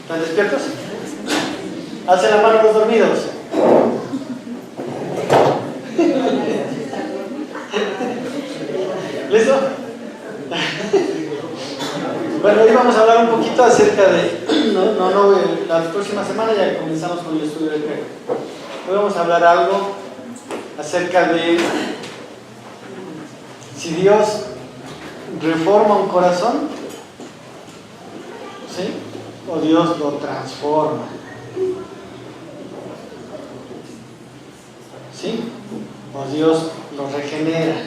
¿Están despiertos? Alcen la mano los dormidos. ¿Listo? Bueno, hoy vamos a hablar un poquito acerca de... la próxima semana ya comenzamos con el estudio del credo. Hoy vamos a hablar algo acerca de si Dios reforma un corazón, ¿sí? O Dios lo transforma, ¿sí? O Dios lo regenera.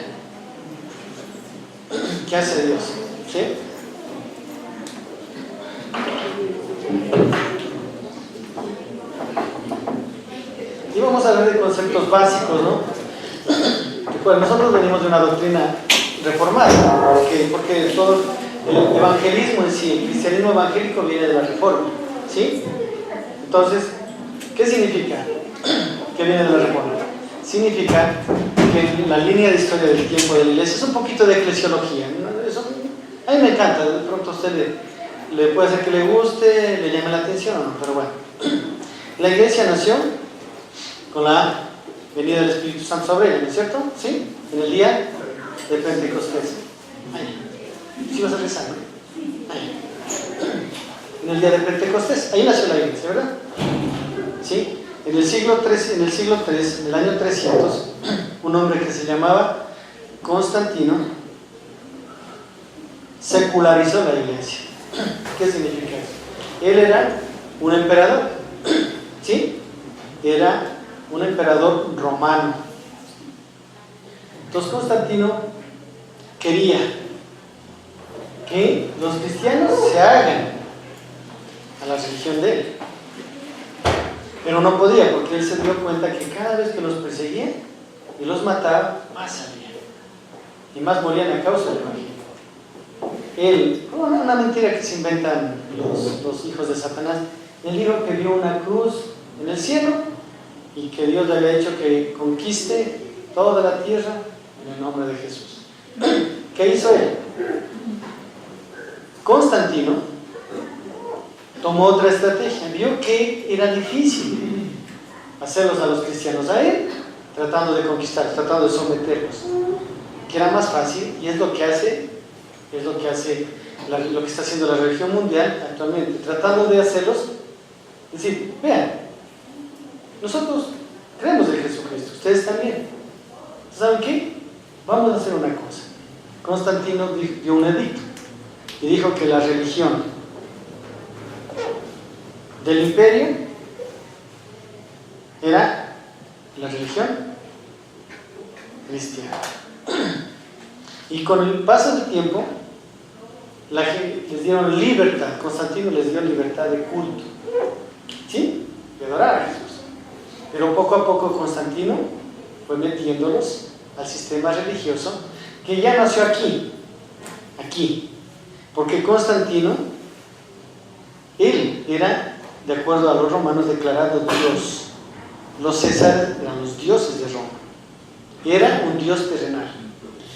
¿Qué hace Dios? ¿Sí? Y vamos a hablar de conceptos básicos, ¿no? Pues nosotros venimos de una doctrina reformada, porque todo el evangelismo en sí, el cristianismo evangélico viene de la reforma, ¿sí? Entonces, ¿qué significa que viene de la reforma? Significa que la línea de historia del tiempo de la iglesia es un poquito de eclesiología, ¿no? Eso, a mí me encanta, de pronto a usted le puede hacer que le guste, le llame la atención o no, pero bueno. La iglesia nació con la venida del Espíritu Santo sobre ella, ¿no es cierto? ¿Sí? En el día de Pentecostés. ¿Sí vas a rezar, no? En el día de Pentecostés, ahí nació la iglesia, ¿verdad? ¿Sí? En el siglo III, en el año 300, un hombre que se llamaba Constantino secularizó la iglesia. ¿Qué significa eso? Él era un emperador, ¿sí? Era un emperador romano. Entonces Constantino quería que los cristianos se hagan a la religión de él, pero no podía, porque él se dio cuenta que cada vez que los perseguía y los mataba, más salían y más morían a causa del evangelio. Él, una mentira que se inventan los hijos de Satanás, él dijo que vio una cruz en el cielo y que Dios le había dicho que conquiste toda la tierra en el nombre de Jesús. ¿Qué hizo él? Constantino tomó otra estrategia, vio que era difícil hacerlos a los cristianos a él, tratando de conquistarlos, tratando de someterlos, que era más fácil, y es lo que está haciendo la religión mundial actualmente, tratando de hacerlos, es decir, vean, nosotros creemos en Jesucristo, ustedes también. ¿Saben qué? Vamos a hacer una cosa. Constantino dio un edicto y dijo que la religión del imperio era la religión cristiana. Y con el paso del tiempo, les dieron libertad. Constantino les dio libertad de culto, ¿sí? De adorar a Jesús. Pero poco a poco Constantino fue metiéndolos al sistema religioso que ya nació aquí, porque Constantino, él era, de acuerdo a los romanos, declarado Dios. Los Césares eran los dioses de Roma, era un dios terrenal.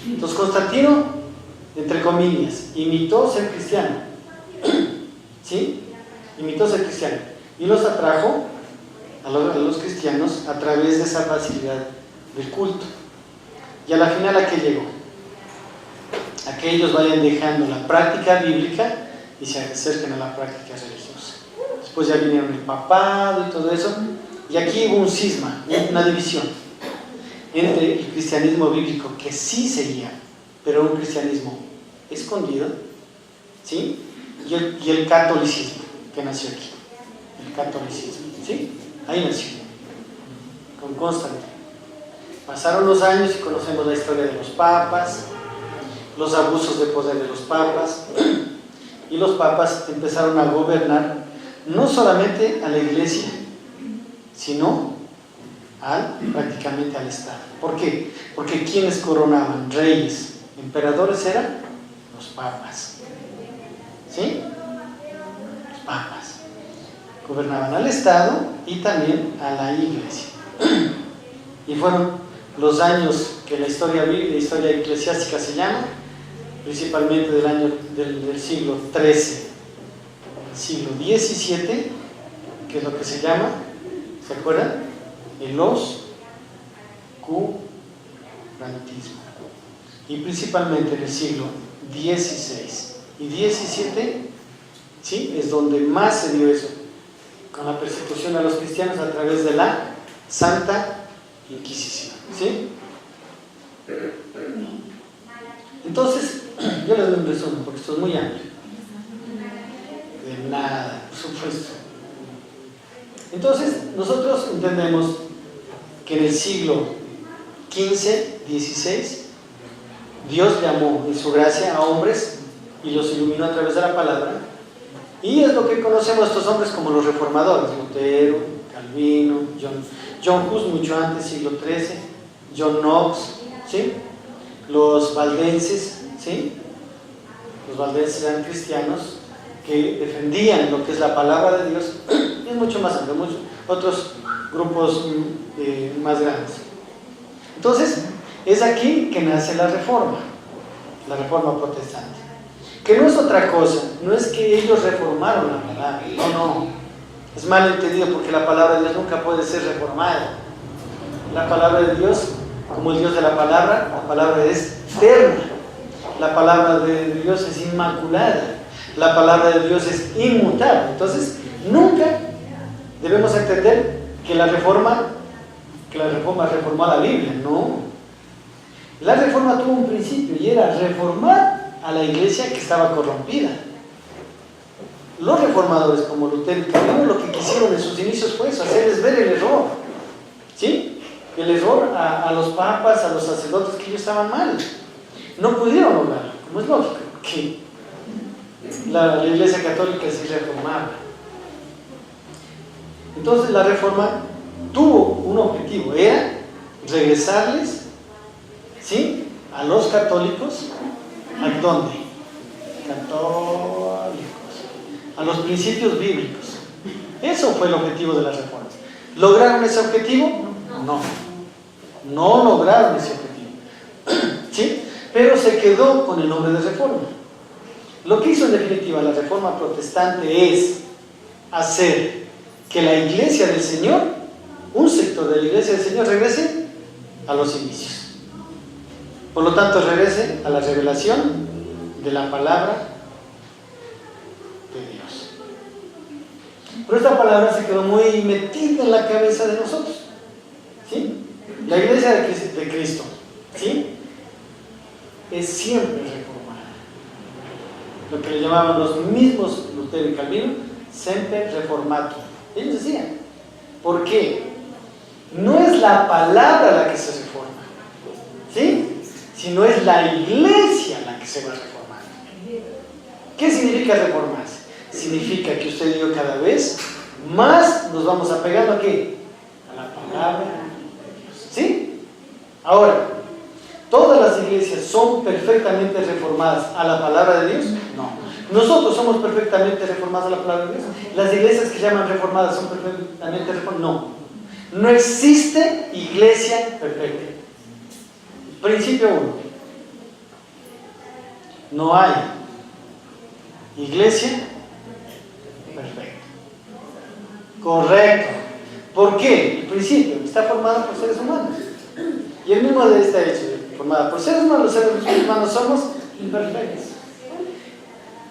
Entonces Constantino, entre comillas, imitó ser cristiano, ¿sí? Imitó ser cristiano y los atrajo a los cristianos a través de esa facilidad del culto. Y a la final, ¿a qué llegó? A que ellos vayan dejando la práctica bíblica y se acerquen a la práctica religiosa. Después ya vinieron el papado y todo eso, y aquí hubo un cisma, una división entre el cristianismo bíblico, que sí seguía, pero un cristianismo escondido, ¿sí? Y el catolicismo, que nació aquí. El catolicismo, ¿sí? Ahí nació, con Constantino. Pasaron los años y conocemos la historia de los papas, los abusos de poder de los papas, y los papas empezaron a gobernar no solamente a la iglesia, sino prácticamente al Estado. ¿Por qué? Porque quienes coronaban reyes, emperadores, eran los papas, ¿sí? Los papas gobernaban al Estado y también a la iglesia. Y fueron los años que la historia eclesiástica se llama, principalmente del siglo XIII, siglo XVII, que es lo que se llama, ¿se acuerdan? El oscurantismo. Y principalmente en el siglo XVI y XVII, ¿sí? Es donde más se dio eso, con la persecución a los cristianos a través de la Santa Inquisición, ¿sí? Entonces, yo les doy un resumen, porque esto es muy amplio. De nada, por supuesto. Entonces, nosotros entendemos que en el siglo XV, XVI, Dios llamó en su gracia a hombres y los iluminó a través de la palabra, y es lo que conocemos a estos hombres como los reformadores: Lutero, Calvino, John Hus mucho antes, siglo XIII, John Knox, ¿sí? Los valdenses, ¿sí? Los valdenses eran cristianos que defendían lo que es la palabra de Dios, y es mucho más amplio, muchos otros grupos más grandes. Entonces, es aquí que nace la reforma protestante, que no es otra cosa, no es que ellos reformaron la palabra, no, es mal entendido, porque la palabra de Dios nunca puede ser reformada. La palabra de Dios, como el Dios de la palabra es eterna, la palabra de Dios es inmaculada, la palabra de Dios es inmutable. Entonces, nunca debemos entender que la reforma reformó a la Biblia, no. La reforma tuvo un principio, y era reformar a la iglesia que estaba corrompida. Los reformadores como Lutero y Calvino lo que quisieron en sus inicios fue eso, hacerles ver el error, ¿sí? El error a los papas, a los sacerdotes, que ellos estaban mal. No pudieron lograrlo, como es lógico, que la iglesia católica sí reformaba. Entonces la reforma tuvo un objetivo, era regresarles, ¿sí?, a los católicos. ¿A dónde? Católicos, a los principios bíblicos. Eso fue el objetivo de las reformas. ¿Lograron ese objetivo? No lograron ese objetivo, ¿sí? Pero se quedó con el nombre de reforma. Lo que hizo en definitiva la reforma protestante es hacer que la iglesia del Señor, un sector de la iglesia del Señor, regrese a los inicios. Por lo tanto, regrese a la revelación de la palabra de Dios. Pero esta palabra se quedó muy metida en la cabeza de nosotros, ¿sí? La iglesia de Cristo, ¿sí?, es siempre reformada. Lo que le llamaban los mismos Lutero y Calvino, semper reformatum. Ellos decían, ¿por qué? No es la palabra la que se reforma, ¿sí?, sino es la iglesia la que se va a reformar. ¿Qué significa reformarse? Significa que usted y yo cada vez más nos vamos apegando ¿a qué? A la palabra de Dios, ¿sí? Ahora, ¿todas las iglesias son perfectamente reformadas a la palabra de Dios? No. ¿Nosotros somos perfectamente reformados a la palabra de Dios? ¿Las iglesias que llaman reformadas son perfectamente reformadas? No. No existe iglesia perfecta. Principio 1. No hay iglesia perfecta. Correcto. ¿Por qué? El principio está formado por seres humanos. Y el mismo de está hecho, formada por seres humanos. Los seres humanos somos imperfectos.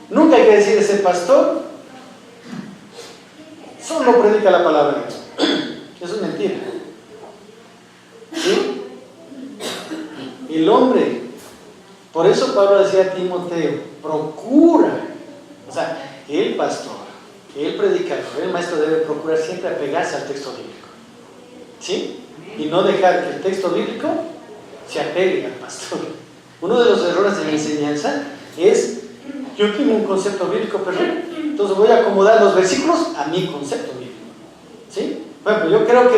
Nunca hay que decir ese pastor solo predica la palabra de Dios. Eso es mentira. ¿Sí? El hombre, por eso Pablo decía a Timoteo, procura, o sea, el pastor, el predicador, el maestro debe procurar siempre apegarse al texto bíblico, ¿sí? Y no dejar que el texto bíblico se apegue al pastor. Uno de los errores de la enseñanza es, yo tengo un concepto bíblico perfecto, entonces voy a acomodar los versículos a mi concepto bíblico, ¿sí? Bueno, yo creo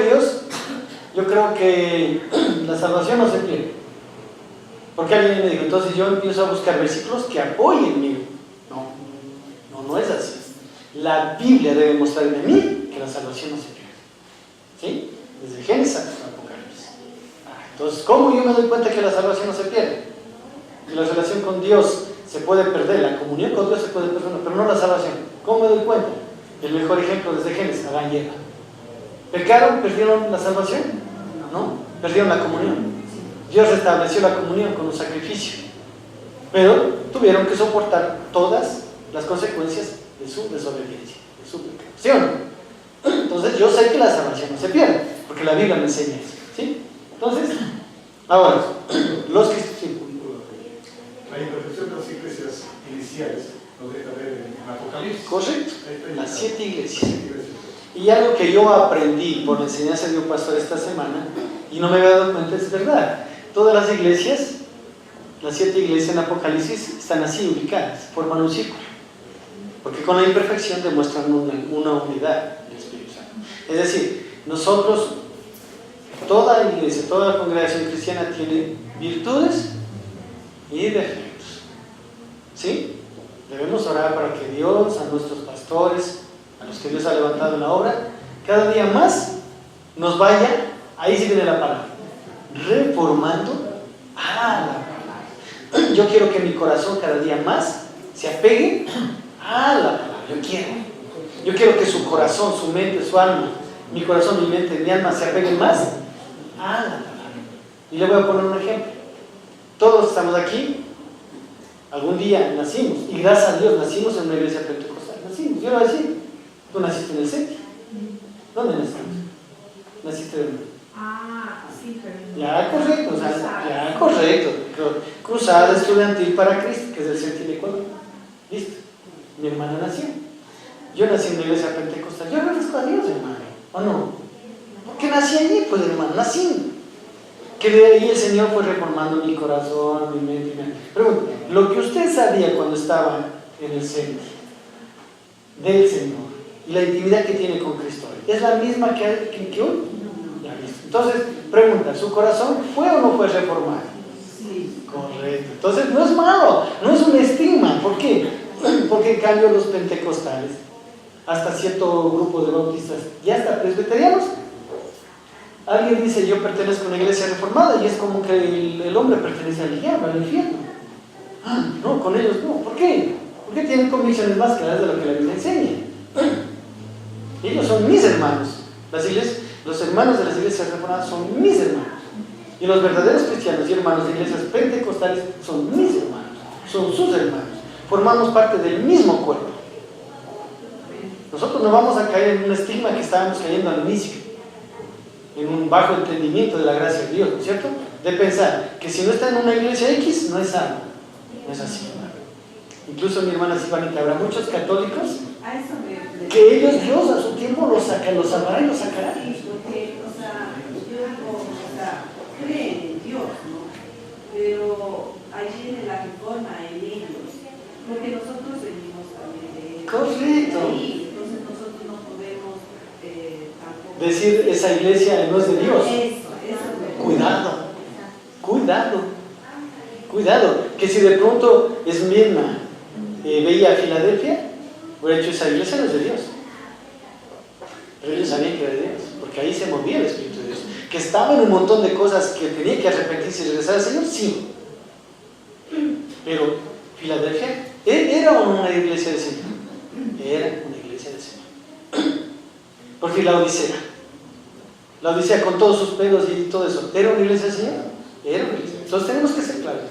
que la salvación no se pierde. Porque alguien me dijo, entonces yo empiezo a buscar versículos que apoyen mi. No es así. La Biblia debe mostrar en mí que la salvación no se pierde, ¿sí? Desde Génesis hasta Apocalipsis. Entonces, ¿cómo yo me doy cuenta que la salvación no se pierde? Que la relación con Dios se puede perder, la comunión con Dios se puede perder, pero no la salvación. ¿Cómo me doy cuenta? El mejor ejemplo desde Génesis, Adán y Eva. ¿Pecaron? ¿Perdieron la salvación? No, perdieron la comunión. Dios restableció la comunión con un sacrificio, pero tuvieron que soportar todas las consecuencias de su desobediencia, de su pecado. ¿Sí o no? Entonces yo sé que la salvación no se pierde, porque la Biblia me enseña eso. ¿Sí? Entonces, ahora, los que... Sí. La imperfección de las iglesias iniciales nos deja ver en Apocalipsis. Correcto, las 7 iglesias. Y algo que yo aprendí por la enseñanza de un pastor esta semana, y no me había dado cuenta, es verdad. Todas las iglesias, las 7 iglesias en Apocalipsis, están así ubicadas, forman un círculo. Porque con la imperfección demuestran una unidad del Espíritu Santo. Es decir, nosotros, toda iglesia, toda la congregación cristiana tiene virtudes y defectos. ¿Sí? Debemos orar para que Dios, a nuestros pastores, a los que Dios ha levantado en la obra, cada día más nos vaya, ahí sí viene la palabra, reformando a la palabra. Yo quiero que mi corazón cada día más se apegue a la palabra. Yo quiero que su corazón, su mente, su alma, mi corazón, mi mente, mi alma se apeguen más a la palabra. Y le voy a poner un ejemplo. Todos estamos aquí, algún día nacimos, y gracias a Dios nacimos en una iglesia pentecostal. Nacimos, yo lo voy a decir. Tú naciste en el CETI. ¿Dónde naciste? ¿Naciste en...? Sí, pero... Ya, correcto, o sea, ya, correcto. Cruzada Estudiantil para Cristo, que es el CETI de Ecuador. ¿Listo? Mi hermana nació. Yo nací en la iglesia pentecostal. Yo agradezco a Dios, hermano. ¿O no? Porque nací allí, pues, hermano, nací. Que de ahí el Señor fue reformando mi corazón, mi mente, mi alma. Pregunta, lo que usted sabía cuando estaba en el CETI del Señor y la intimidad que tiene con Cristo hoy, ¿es la misma que hoy? Ya listo. Entonces, pregunta, ¿su corazón fue o no fue reformado? Sí. Correcto. Entonces, no es malo, no es un estigma. ¿Por qué? Porque en cambio los pentecostales, hasta cierto grupo de bautistas, ya hasta presbiterianos, alguien dice, yo pertenezco a una iglesia reformada, y es como que el hombre pertenece al diablo, al infierno. No, con ellos no. ¿Por qué? Porque tienen convicciones más claras de lo que la Biblia enseña. Ellos son mis hermanos. Los hermanos de las iglesias reformadas son mis hermanos. Y los verdaderos cristianos y hermanos de iglesias pentecostales son mis hermanos, son sus hermanos. Formamos parte del mismo cuerpo. Nosotros no vamos a caer en un estigma que estábamos cayendo al inicio, en un bajo entendimiento de la gracia de Dios, ¿no es cierto? De pensar que si no está en una iglesia X, no es salvo. No es así, hermano. Incluso mi hermana Silvanita, habrá muchos católicos que ellos, Dios a su tiempo los salvará y los sacará. Sí, porque, o sea, yo digo, creen en Dios, ¿no? Pero ahí viene la reforma en ellos, porque nosotros venimos también de ellos. Correcto. Entonces nosotros no podemos tampoco decir esa iglesia no es de Dios. Eso. Cuidado, que si de pronto Esmirna veía a Filadelfia, hubiera hecho esa iglesia no es de Dios. Pero ellos sabían que era de Dios, porque ahí se movía el Espíritu de Dios. Que estaba en un montón de cosas que tenía que arrepentirse y regresar al Señor, sí. Pero Filadelfia era una iglesia del Señor. Era una iglesia del Señor. Porque la Odisea con todos sus pedos y todo eso, ¿era una iglesia del Señor? Era una iglesia. Entonces tenemos que ser claros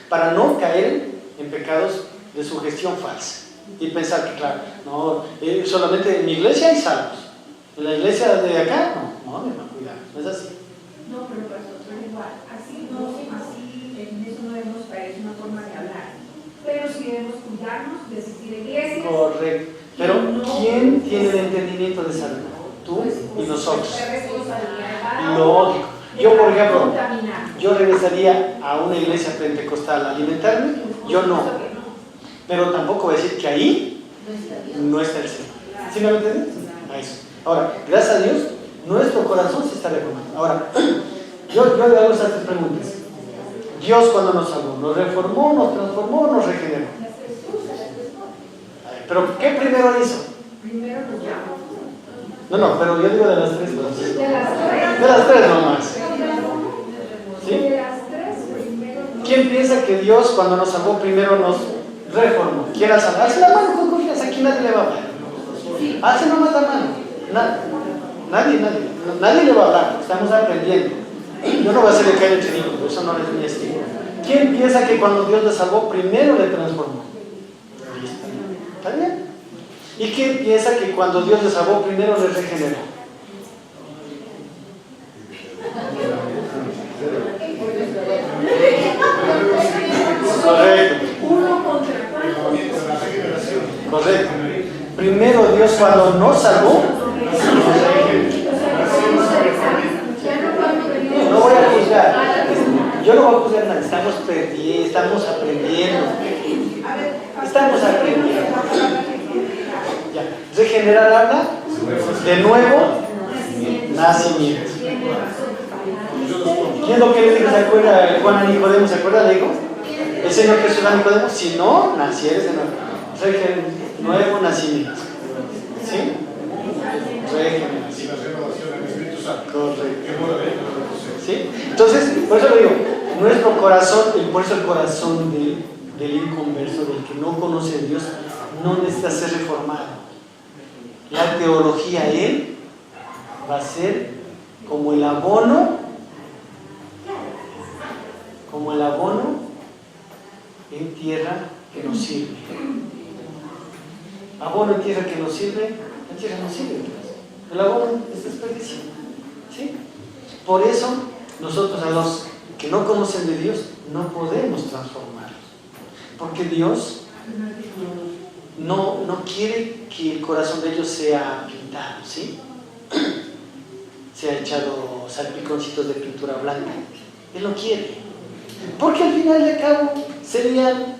para no caer en pecados de sugestión falsa y pensar que, claro, no, solamente en mi iglesia hay salvos, en la iglesia de acá, no, mi hermano, cuidado, no es así. No, pero igual, así en eso no debemos caer, es una forma de hablar. Pero sí debemos cuidarnos de asistir a iglesias. Correcto. Pero ¿quién tiene el entendimiento de salud? Tú y nosotros. Lógico. Yo, por ejemplo, yo regresaría a una iglesia pentecostal a alimentarme, yo no. Pero tampoco voy a decir que ahí no está el Señor. ¿Sí me lo entiendes? A eso. Ahora, gracias a Dios, nuestro corazón se está reformando. Ahora, yo le hago esas 3 preguntas. Dios cuando nos salvó, ¿nos reformó, nos transformó o nos regeneró? Pero ¿qué primero hizo? Primero nos llamó. No, pero yo digo de las 3 cosas. De las 3 nomás. ¿Sí? De las 3 primero. ¿Quién piensa que Dios cuando nos salvó primero nos reformó? ¿Quiera salvarse la mano con confianza? Aquí nadie le va a hablar. Alce nomás la mano. Nadie le va a hablar. Estamos aprendiendo. Yo no voy a hacerle caer el chiringo, eso no es mi estilo. ¿Quién piensa que cuando Dios le salvó, primero le transformó? ¿Está bien? ¿Y quién piensa que cuando Dios le salvó, primero le regeneró? Correcto. Correcto. Primero Dios cuando nos salvó, no voy a juzgar. Yo no voy a juzgar nada. Estamos perdiendo, estamos aprendiendo. Estamos aprendiendo. Ya. Regenerar habla de nuevo nacimiento. ¿Qué es lo que le dijo? ¿Se acuerda Juan a Nicodemo? ¿Se acuerda? Le dijo el Señor Jesús a Nicodemo: si no nacieres de nuevo nacimiento. ¿Sí? Y la renovación del Espíritu Santo. Correcto. ¿Sí? Entonces, por eso le digo, nuestro corazón, por eso el corazón del inconverso, del que no conoce a Dios, no necesita ser reformado. La teología, él va a ser como el abono en tierra que nos sirve. Abono en tierra que nos sirve, en tierra nos sirve. El abono es desperdicio. ¿Sí? Por eso, nosotros a los que no conocen de Dios, no podemos transformarlos. Porque Dios no quiere que el corazón de ellos sea pintado, ¿sí? Sea echado salpiconcitos de pintura blanca. Él no quiere. Porque al final de cabo serían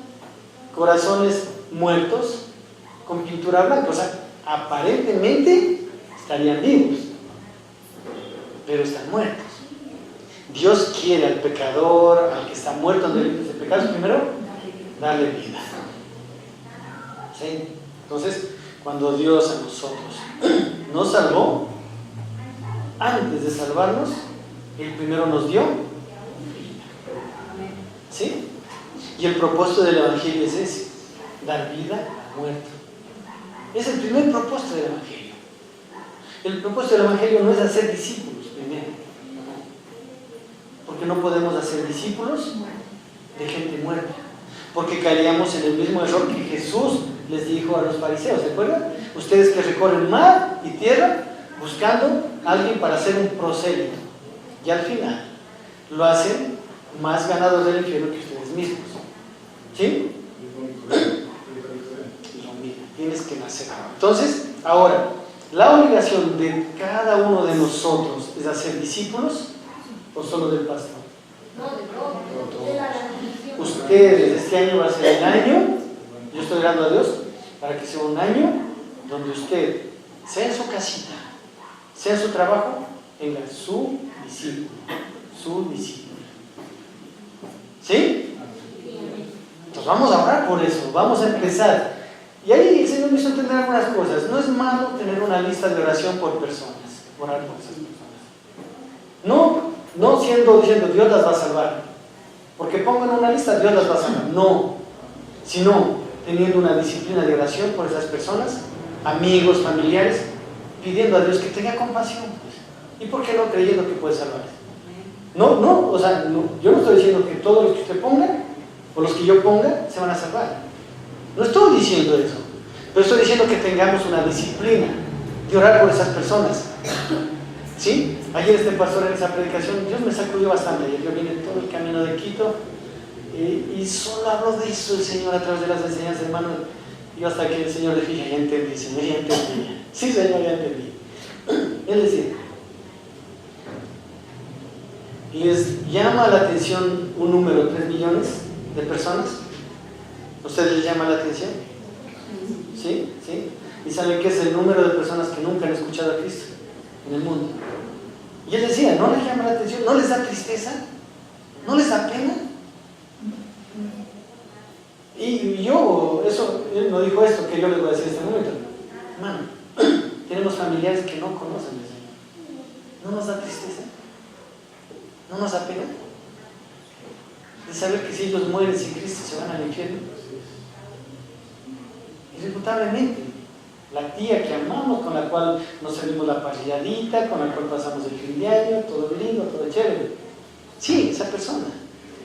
corazones muertos con pintura blanca. O sea, aparentemente estarían vivos, pero están muertos. Dios quiere al pecador, al que está muerto en delitos de pecados, primero darle vida. ¿Sí? Entonces, cuando Dios a nosotros nos salvó, antes de salvarnos, Él primero nos dio vida. ¿Sí? Y el propósito del Evangelio es ese: dar vida al muerto. Es el primer propósito del Evangelio. El propósito del Evangelio no es hacer discípulos primero, porque no podemos hacer discípulos de gente muerta, porque caeríamos en el mismo error que Jesús les dijo a los fariseos. ¿Se acuerdan? Ustedes que recorren mar y tierra buscando a alguien para ser un prosélito, y al final lo hacen más ganados del infierno que ustedes mismos. ¿Sí? Lo mismo, tienes que nacer. Entonces, ahora, la obligación de cada uno de nosotros es hacer discípulos, ¿o solo del pastor? Ustedes, este año va a ser el año, yo estoy orando a Dios para que sea un año donde usted, sea en su casita, sea en su trabajo, tenga su discípulo. ¿Sí? Entonces vamos a orar por eso, vamos a empezar. Y ahí el Señor me hizo entender algunas cosas. No es malo tener una lista de oración por personas, orar por esas personas. No diciendo Dios las va a salvar, porque pongo en una lista Dios las va a salvar. No, sino teniendo una disciplina de oración por esas personas, amigos, familiares, pidiendo a Dios que tenga compasión. ¿Y por qué no creyendo que puede salvar? Yo no estoy diciendo que todos los que usted ponga o los que yo ponga se van a salvar. No estoy diciendo eso, pero estoy diciendo que tengamos una disciplina de orar por esas personas. ¿Sí? Ayer este pastor en esa predicación, Dios me sacudió bastante. Ayer yo vine todo el camino de Quito y solo habló de eso el Señor a través de las enseñanzas, hermano. Y hasta que el Señor le dije: ya entendí, Señor, ya entendí. Sí, Señor, ya entendí. Él decía: ¿les llama la atención un número, 3 millones de personas? ¿Ustedes les llama la atención? ¿Sí? ¿Sí? ¿Y saben qué es el número de personas que nunca han escuchado a Cristo en el mundo? Y él decía: ¿no les llama la atención? ¿No les da tristeza? ¿No les da pena? Y yo, él no dijo esto que yo les voy a decir en este momento. Hermano, tenemos familiares que no conocen al Señor. ¿No nos da tristeza? ¿No nos da pena? De saber que si ellos mueren sin Cristo se van al infierno. Irrefutablemente. La tía que amamos, con la cual nos servimos la parrilladita, con la cual pasamos el fin de año, todo lindo, todo chévere. Sí, esa persona.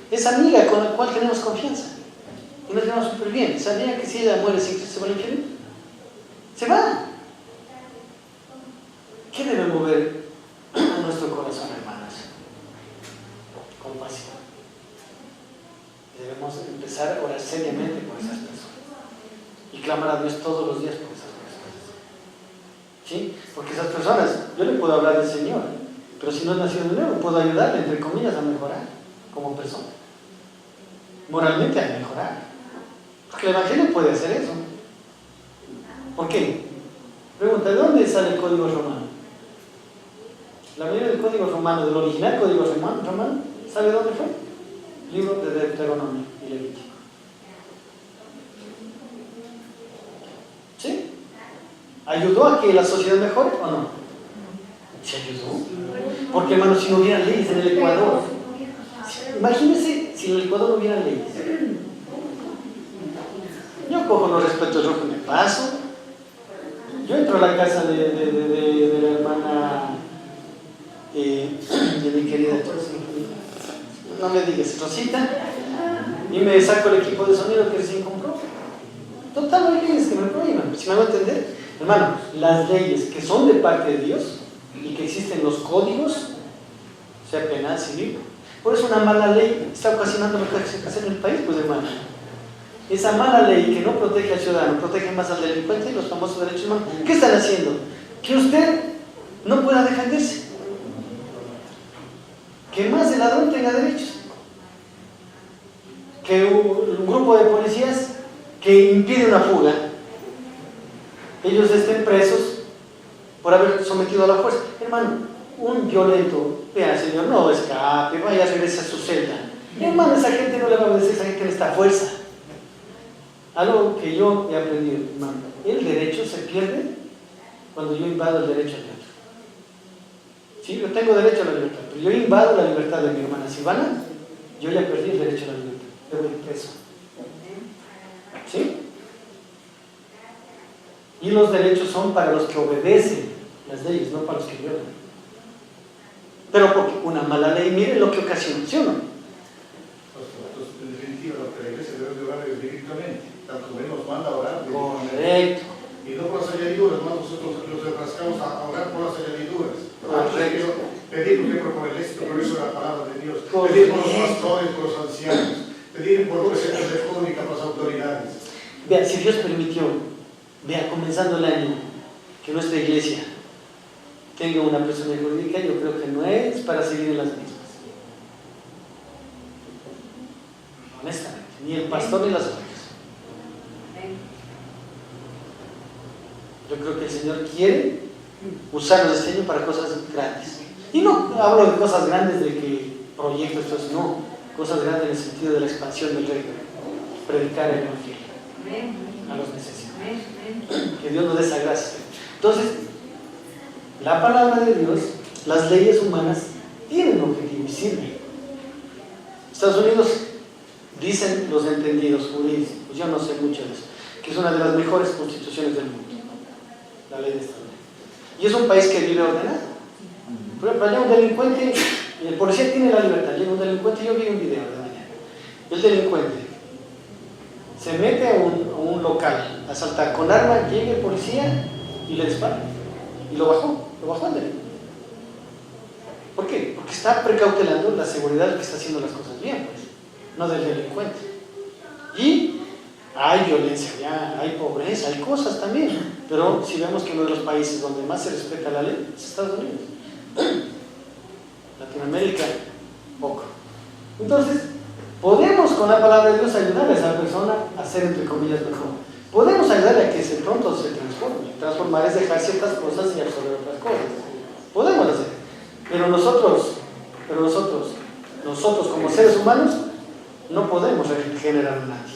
Esa amiga con la cual tenemos confianza. Y nos llevamos súper bien. ¿Sabía que si ella muere sin Cristo se va al infierno? Se va. ¿Qué debe mover a nuestro corazón, hermanos? Compasión. Debemos empezar a orar seriamente por esas personas y clamar a Dios todos los días por esas personas. ¿Sí? Porque esas personas, yo le puedo hablar del Señor, pero si no es nacido de nuevo, puedo ayudarle, entre comillas, a mejorar como persona. Moralmente a mejorar. Porque el Evangelio puede hacer eso. ¿Por qué? Pregunta, ¿de dónde sale el código romano? La mayoría del código romano, del original código romano, ¿sabe dónde fue? Libro de Deuteronomio y Levítico. ¿Sí? ¿Ayudó a que la sociedad mejore o no? ¿Se ayudó? Porque, hermanos, si no hubiera leyes en el Ecuador, imagínense si en el Ecuador no hubiera leyes. Yo cojo los respetos rojos y me paso. Yo entro a la casa de la hermana de mi querida, no me digas, Rosita, y me saco el equipo de sonido que recién compró. Total, no hay leyes que me prohíban. Si me van a entender, hermano, las leyes que son de parte de Dios y que existen los códigos, sea penal, civil, por eso una mala ley está ocasionando lo que se hace en el país, pues, hermano. Esa mala ley que no protege al ciudadano, protege más al delincuente y los famosos derechos humanos. ¿Qué están haciendo? Que usted no pueda defenderse. Que más el ladrón tenga derechos. Que un grupo de policías que impide una fuga, ellos estén presos por haber sometido a la fuerza. Hermano, un violento, vea, señor, no escape, vaya a regresar a su celda. Hermano, esa gente no le va a obedecer, esa gente necesita fuerza. Algo que yo he aprendido, hermano, el derecho se pierde cuando yo invado el derecho de otro. Sí, yo tengo derecho a la libertad, pero yo invado la libertad de mi hermana Silvana, yo ya perdí el derecho a la libertad, debo ir preso. ¿Sí? Y los derechos son para los que obedecen las leyes, no para los que violan. Pero porque una mala ley, mire lo que ocasiona, ¿sí o no? Entonces, en definitiva, lo que la iglesia debe orar es bíblicamente, tanto como Él nos manda a orar. Correcto. Y no por las añadiduras, más nosotros nos enfrascamos a orar por las añadiduras. Correcto. Pedir, por ejemplo, por el éxito progreso de la palabra de Dios. Correcto. Pedir por los pastores, por los ancianos. Pedir por presidentes de pública, por las autoridades. Vea, si Dios permitió, vea, comenzando el año, que nuestra iglesia tenga una persona jurídica, yo creo que no es para seguir en las mismas. Honestamente, ni el pastor ni las ovejas. Yo creo que el Señor quiere usarnos este año para cosas grandes. Y no hablo de cosas grandes de que proyectos, entonces no, cosas grandes en el sentido de la expansión del reino, predicar el evangelio a los necesitados. Que Dios nos dé esa gracia. Entonces, la palabra de Dios, las leyes humanas tienen un objetivo y sirven. Estados Unidos, dicen los entendidos jurídicos, pues yo no sé mucho de eso, que es una de las mejores constituciones del mundo, la ley de Estados Unidos. Y es un país que vive ordenado. Por ejemplo, allá un delincuente, y el policía tiene la libertad, llega un delincuente, yo vi un video de mañana, el delincuente se mete a un local a asaltar con arma, llega el policía y le dispara, y lo bajó al delincuente. ¿Por qué? Porque está precautelando la seguridad del que está haciendo las cosas bien, pues, no del delincuente. Y hay violencia ya, hay pobreza, hay cosas también, pero si vemos que uno de los países donde más se respeta la ley es Estados Unidos. Latinoamérica, poco. Entonces, podemos con la palabra de Dios ayudar a esa persona a ser, entre comillas, mejor. Podemos ayudarle a que pronto se transforme. Transformar es dejar ciertas cosas y absorber otras cosas. Podemos hacer. Pero nosotros como seres humanos no podemos regenerar a nadie.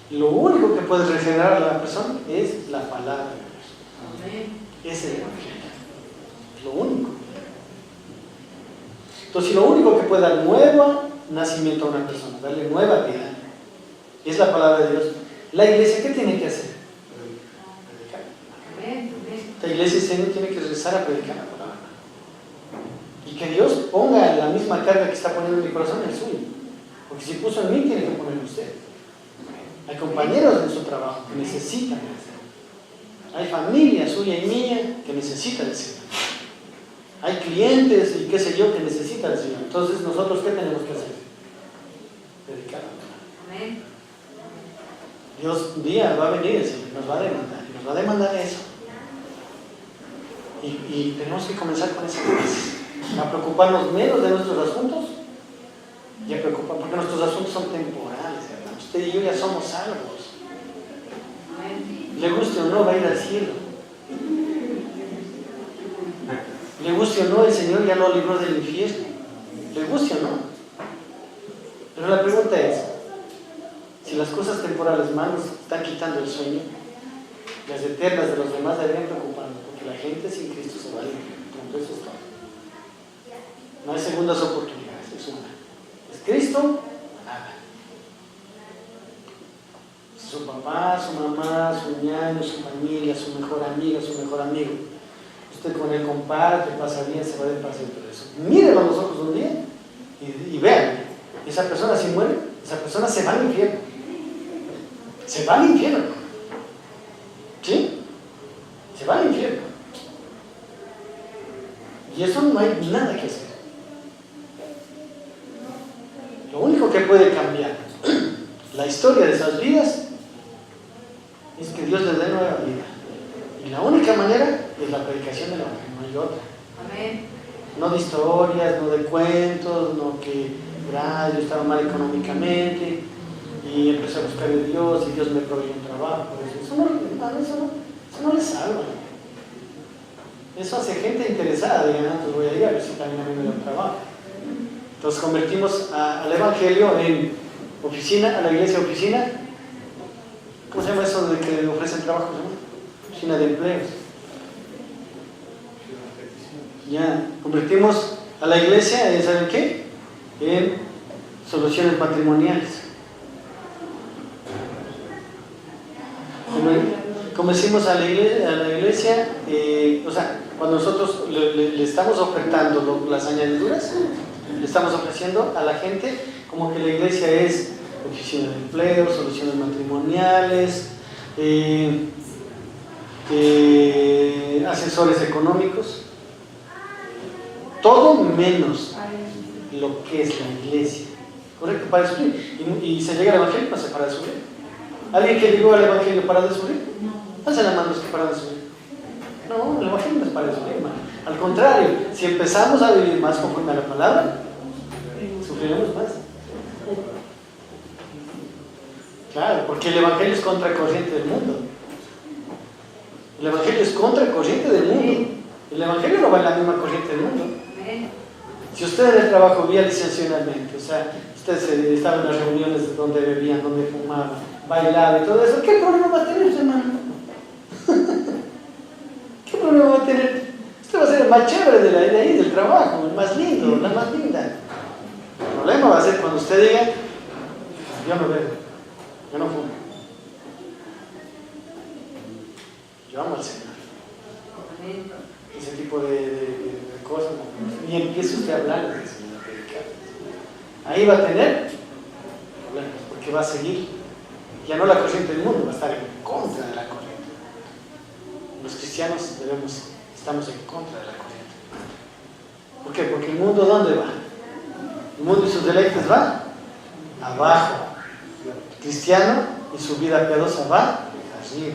Lo único que puede regenerar a la persona es la palabra de Dios. Es el evangelio. Lo único. Entonces, si lo único que puede dar nuevo nacimiento a una persona, darle nueva vida, es la palabra de Dios, la iglesia, ¿qué tiene que hacer? Predicar. Esta iglesia, Señor, tiene que rezar a predicar la palabra. Y que Dios ponga la misma carga que está poniendo en mi corazón en el suyo. Porque si puso en mí, tiene que poner en usted. Hay compañeros en su trabajo que necesitan del Señor. Hay familia suya y mía que necesita del Señor. Hay clientes y qué sé yo que necesitan del Señor. Entonces, ¿nosotros qué tenemos que hacer? Predicar la palabra. Amén. Dios un día va a venir, el Señor nos va a demandar. Y nos va a demandar eso. Y tenemos que comenzar con esa base. A preocuparnos menos de nuestros asuntos y a preocupar, porque nuestros asuntos son temporales, hermano. Usted y yo ya somos salvos. Le guste o no, va a ir al cielo. Le guste o no, el Señor ya lo libró del infierno. Le guste o no. Pero la pregunta es, si las cosas temporales malas están quitando el sueño, las eternas de los demás deberían preocuparnos, porque la gente sin Cristo se va a ir. Eso es todo. No hay segundas oportunidades, es una. Es Cristo, nada. Su papá, su mamá, su ñaño, su familia, su mejor amiga, su mejor amigo. Usted con él comparte, pasa bien, se va de paseo y todo eso. Mírenlo a los ojos un día y vean, esa persona si muere, esa persona se va al infierno. Se va al infierno. ¿Sí? Se va al infierno. Y eso no hay nada que hacer. Lo único que puede cambiar la historia de esas vidas es que Dios les dé nueva vida. Y la única manera es la predicación del Evangelio, no hay otra. Amén. No de historias, no de cuentos, no que yo estaba mal económicamente y empecé a buscar a Dios y Dios me proveyó un trabajo. Eso no les salva. Eso hace gente interesada, digan, entonces voy a ir a ver si también a mí me da un trabajo. Entonces convertimos al Evangelio en oficina, a la iglesia oficina. ¿Cómo se llama eso de que ofrecen trabajo? Oficina de empleos. Ya, convertimos a la iglesia en, ¿saben qué? En soluciones matrimoniales. Como decimos a la iglesia, o sea, cuando nosotros le estamos ofertando las añadiduras, le estamos ofreciendo a la gente como que la iglesia es oficina de empleo, soluciones matrimoniales, asesores económicos, todo menos lo que es la iglesia. ¿Correcto? Para descubrir. Y se llega al Evangelio, no se para de subir. ¿Alguien que llegó al Evangelio para de subir? No se la mano los que para de subir. No, el Evangelio no es para de subir, hermano. Al contrario, si empezamos a vivir más conforme a la palabra, sufriremos más. Claro, porque el Evangelio es contracorriente del mundo. El Evangelio es contracorriente del mundo. El Evangelio no va en la misma corriente del mundo. Si usted en el trabajo vía licencialmente, o sea, usted estaba en las reuniones donde bebían, donde fumaban, bailaban y todo eso, ¿qué problema va a tener, hermano? ¿Qué problema va a tener? Usted va a ser el más chévere de ahí, del trabajo, el más lindo, la más linda. El problema va a ser cuando usted diga, yo no bebo, yo no fumo, yo amo al Señor. Ese tipo de cosas, y empieza usted a hablar del Señor, a predicar. Ahí va a tener problemas, porque va a seguir, ya no la corriente del mundo, va a estar en contra de la corriente. Los cristianos estamos en contra de la corriente. ¿Por qué? Porque el mundo, ¿dónde va? El mundo y sus deleites va abajo. El cristiano y su vida piadosa va arriba.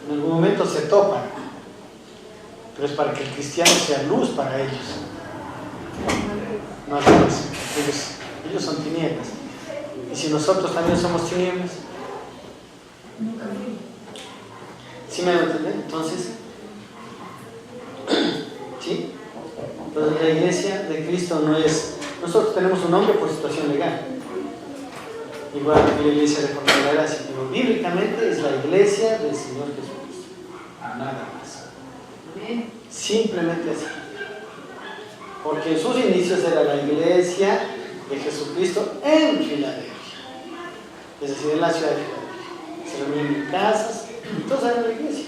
En algún momento se topan, pero es para que el cristiano sea luz para ellos. No al revés. Ellos son tinieblas. Y si nosotros también somos tinieblas, ¿sí me van a entender? Entonces, ¿sí? Entonces la iglesia de Cristo no es... Nosotros tenemos un nombre por situación legal. Igual que la iglesia de Reforma de la Gracia, pero bíblicamente es la iglesia del Señor Jesucristo. Nada más. Simplemente así. Porque en sus inicios era la iglesia de Jesucristo en Filadelfia. Es decir, en la ciudad de Filadelfia. Se reunían en casas Todos eran de la iglesia.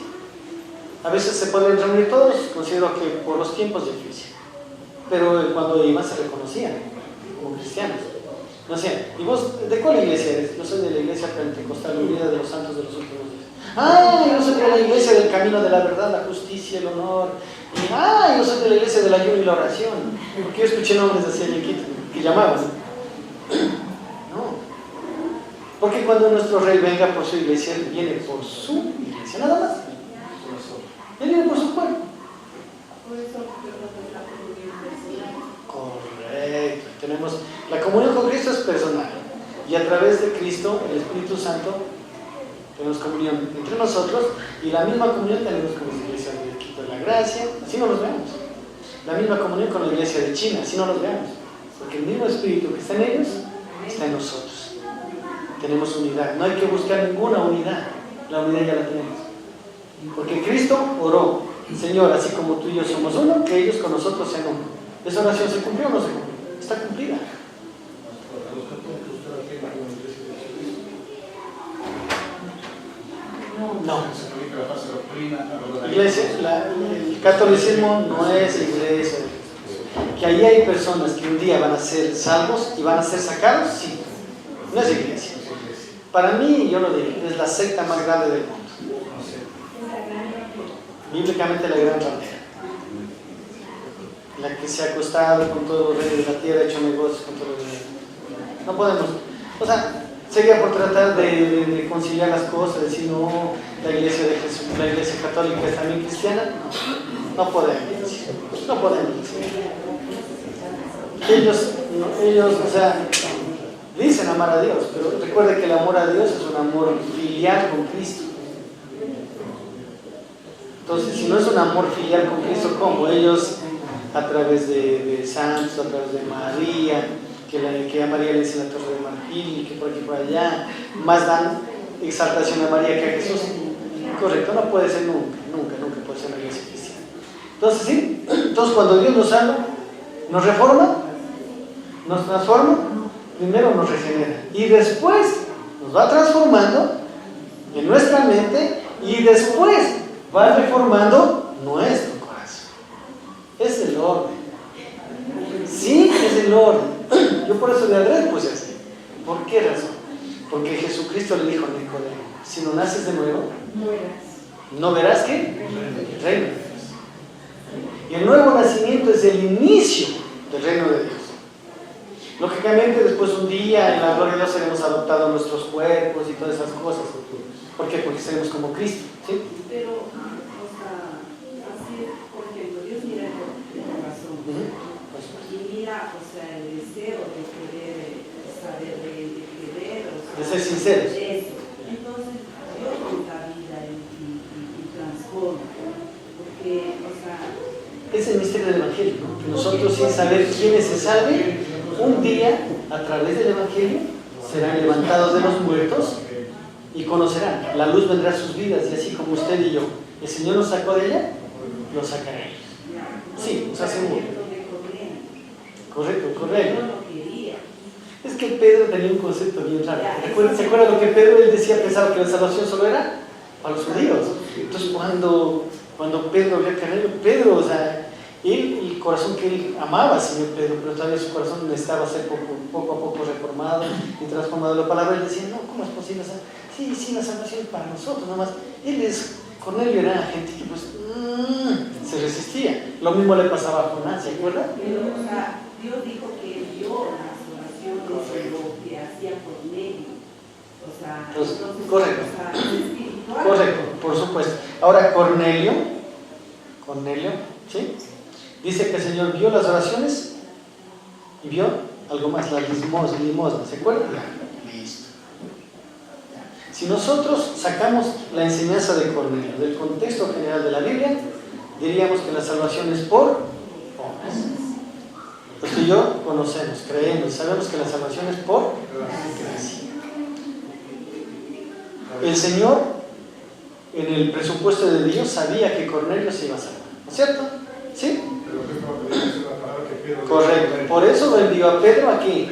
A veces se pueden reunir todos, considero que por los tiempos difíciles. Pero cuando iban se reconocían como cristianos. No sé, ¿y vos de cuál iglesia eres? Yo soy de la iglesia pentecostal unida de los santos de los últimos días. ¡Ah! Yo soy de la iglesia del camino de la verdad, la justicia, el honor. Y, ¡ah! Yo soy de la iglesia del ayuno y la oración. Porque yo escuché nombres así en Quito que llamaban. No. Porque cuando nuestro rey venga por su iglesia, él viene por su iglesia, nada más. Él viene por su pueblo. Por eso creo que es la comunión personal. Correcto. Tenemos la comunión con Cristo es personal. Y a través de Cristo, el Espíritu Santo, tenemos comunión entre nosotros. Y la misma comunión tenemos con la iglesia de Quito de la Gracia. Así no los vemos. La misma comunión con la iglesia de China. Así no los vemos. Porque el mismo Espíritu que está en ellos, está en nosotros. Tenemos unidad. No hay que buscar ninguna unidad. La unidad ya la tenemos. Porque Cristo oró, Señor, así como tú y yo somos uno, que ellos con nosotros sean uno. ¿Esa oración se cumplió o no se cumplió? Está cumplida. No. Iglesia, el catolicismo no es iglesia. Que ahí hay personas que un día van a ser salvos y van a ser sacados, sí. No es iglesia. Para mí, yo lo digo, es la secta más grande del mundo. Bíblicamente la gran ramera. La que se ha acostado con todo el rey de la tierra, ha hecho negocios con todo el rey. No podemos. O sea, sería por tratar de conciliar las cosas, decir, no, la iglesia de Jesús, la iglesia católica es también cristiana. No podemos. No podemos. Ellos, o sea, dicen amar a Dios, pero recuerde que el amor a Dios es un amor filial con Cristo. Entonces, si no es un amor filial con Cristo, ¿cómo? Ellos, a través de santos, a través de María, que a María le dice la torre de marfil, que por aquí y por allá, más dan exaltación a María que a Jesús. Correcto, no puede ser nunca puede ser la iglesia cristiana. Entonces, ¿sí? Entonces, cuando Dios nos salva, nos reforma, nos transforma, primero nos regenera y después nos va transformando en nuestra mente y después va reformando nuestro corazón. Es el orden. Sí, es el orden. Yo por eso de adrede puse así. ¿Por qué razón? Porque Jesucristo le dijo a Nicodemo, si no naces de nuevo, no verás ¿qué? El reino de Dios. Y el nuevo nacimiento es el inicio del reino de Dios. Lógicamente después un día en la gloria de Dios seremos adoptados nuestros cuerpos y todas esas cosas. ¿Por qué? Porque seremos como Cristo, ¿sí? Pero, o sea, así, por ejemplo, Dios mira el corazón. Y mira, o sea, el deseo de querer saber, de querer, o sea, de ser sinceros. Eso. Entonces, Dios nos da vida y transforma. Porque, o sea, es el misterio del Evangelio, ¿no? Que nosotros sin saber quiénes se salven, un día, a través del Evangelio, serán levantados de los muertos y conocerán. La luz vendrá a sus vidas y así como usted y yo, el Señor nos sacó de ella, los sacará ellos. Sí, nos hace muy bien. Correcto. Es que Pedro tenía un concepto bien raro. ¿Se acuerdan lo que Pedro él decía? Pensaba que la salvación solo era para los judíos. Entonces cuando Pedro vio a Pedro, o sea, el corazón que él amaba al Señor Pedro, pero todavía su corazón necesitaba ser poco a poco reformado y transformado. La palabra él decía, no, ¿cómo es posible? O sea, sí, la salvación es para nosotros, nomás. Cornelio era gente que pues se resistía. Lo mismo le pasaba a Jonás, ¿se acuerdan? Pero, o sea, Dios dijo que él vio las oraciones de lo que hacía Cornelio. O sea, entonces, correcto. O sea, espiritual. Correcto, por supuesto. Ahora, Cornelio, ¿sí? Dice que el Señor vio las oraciones y vio algo más, la limosna, ¿se acuerdan? Listo. Si nosotros sacamos la enseñanza de Cornelio del contexto general de la Biblia, diríamos que la salvación es por obras. Pues tú y yo conocemos, creemos, sabemos que la salvación es por gracia. El Señor, en el presupuesto de Dios, sabía que Cornelio se iba a salvar, ¿no es cierto? ¿Sí? Correcto. Por eso lo envió a Pedro aquí,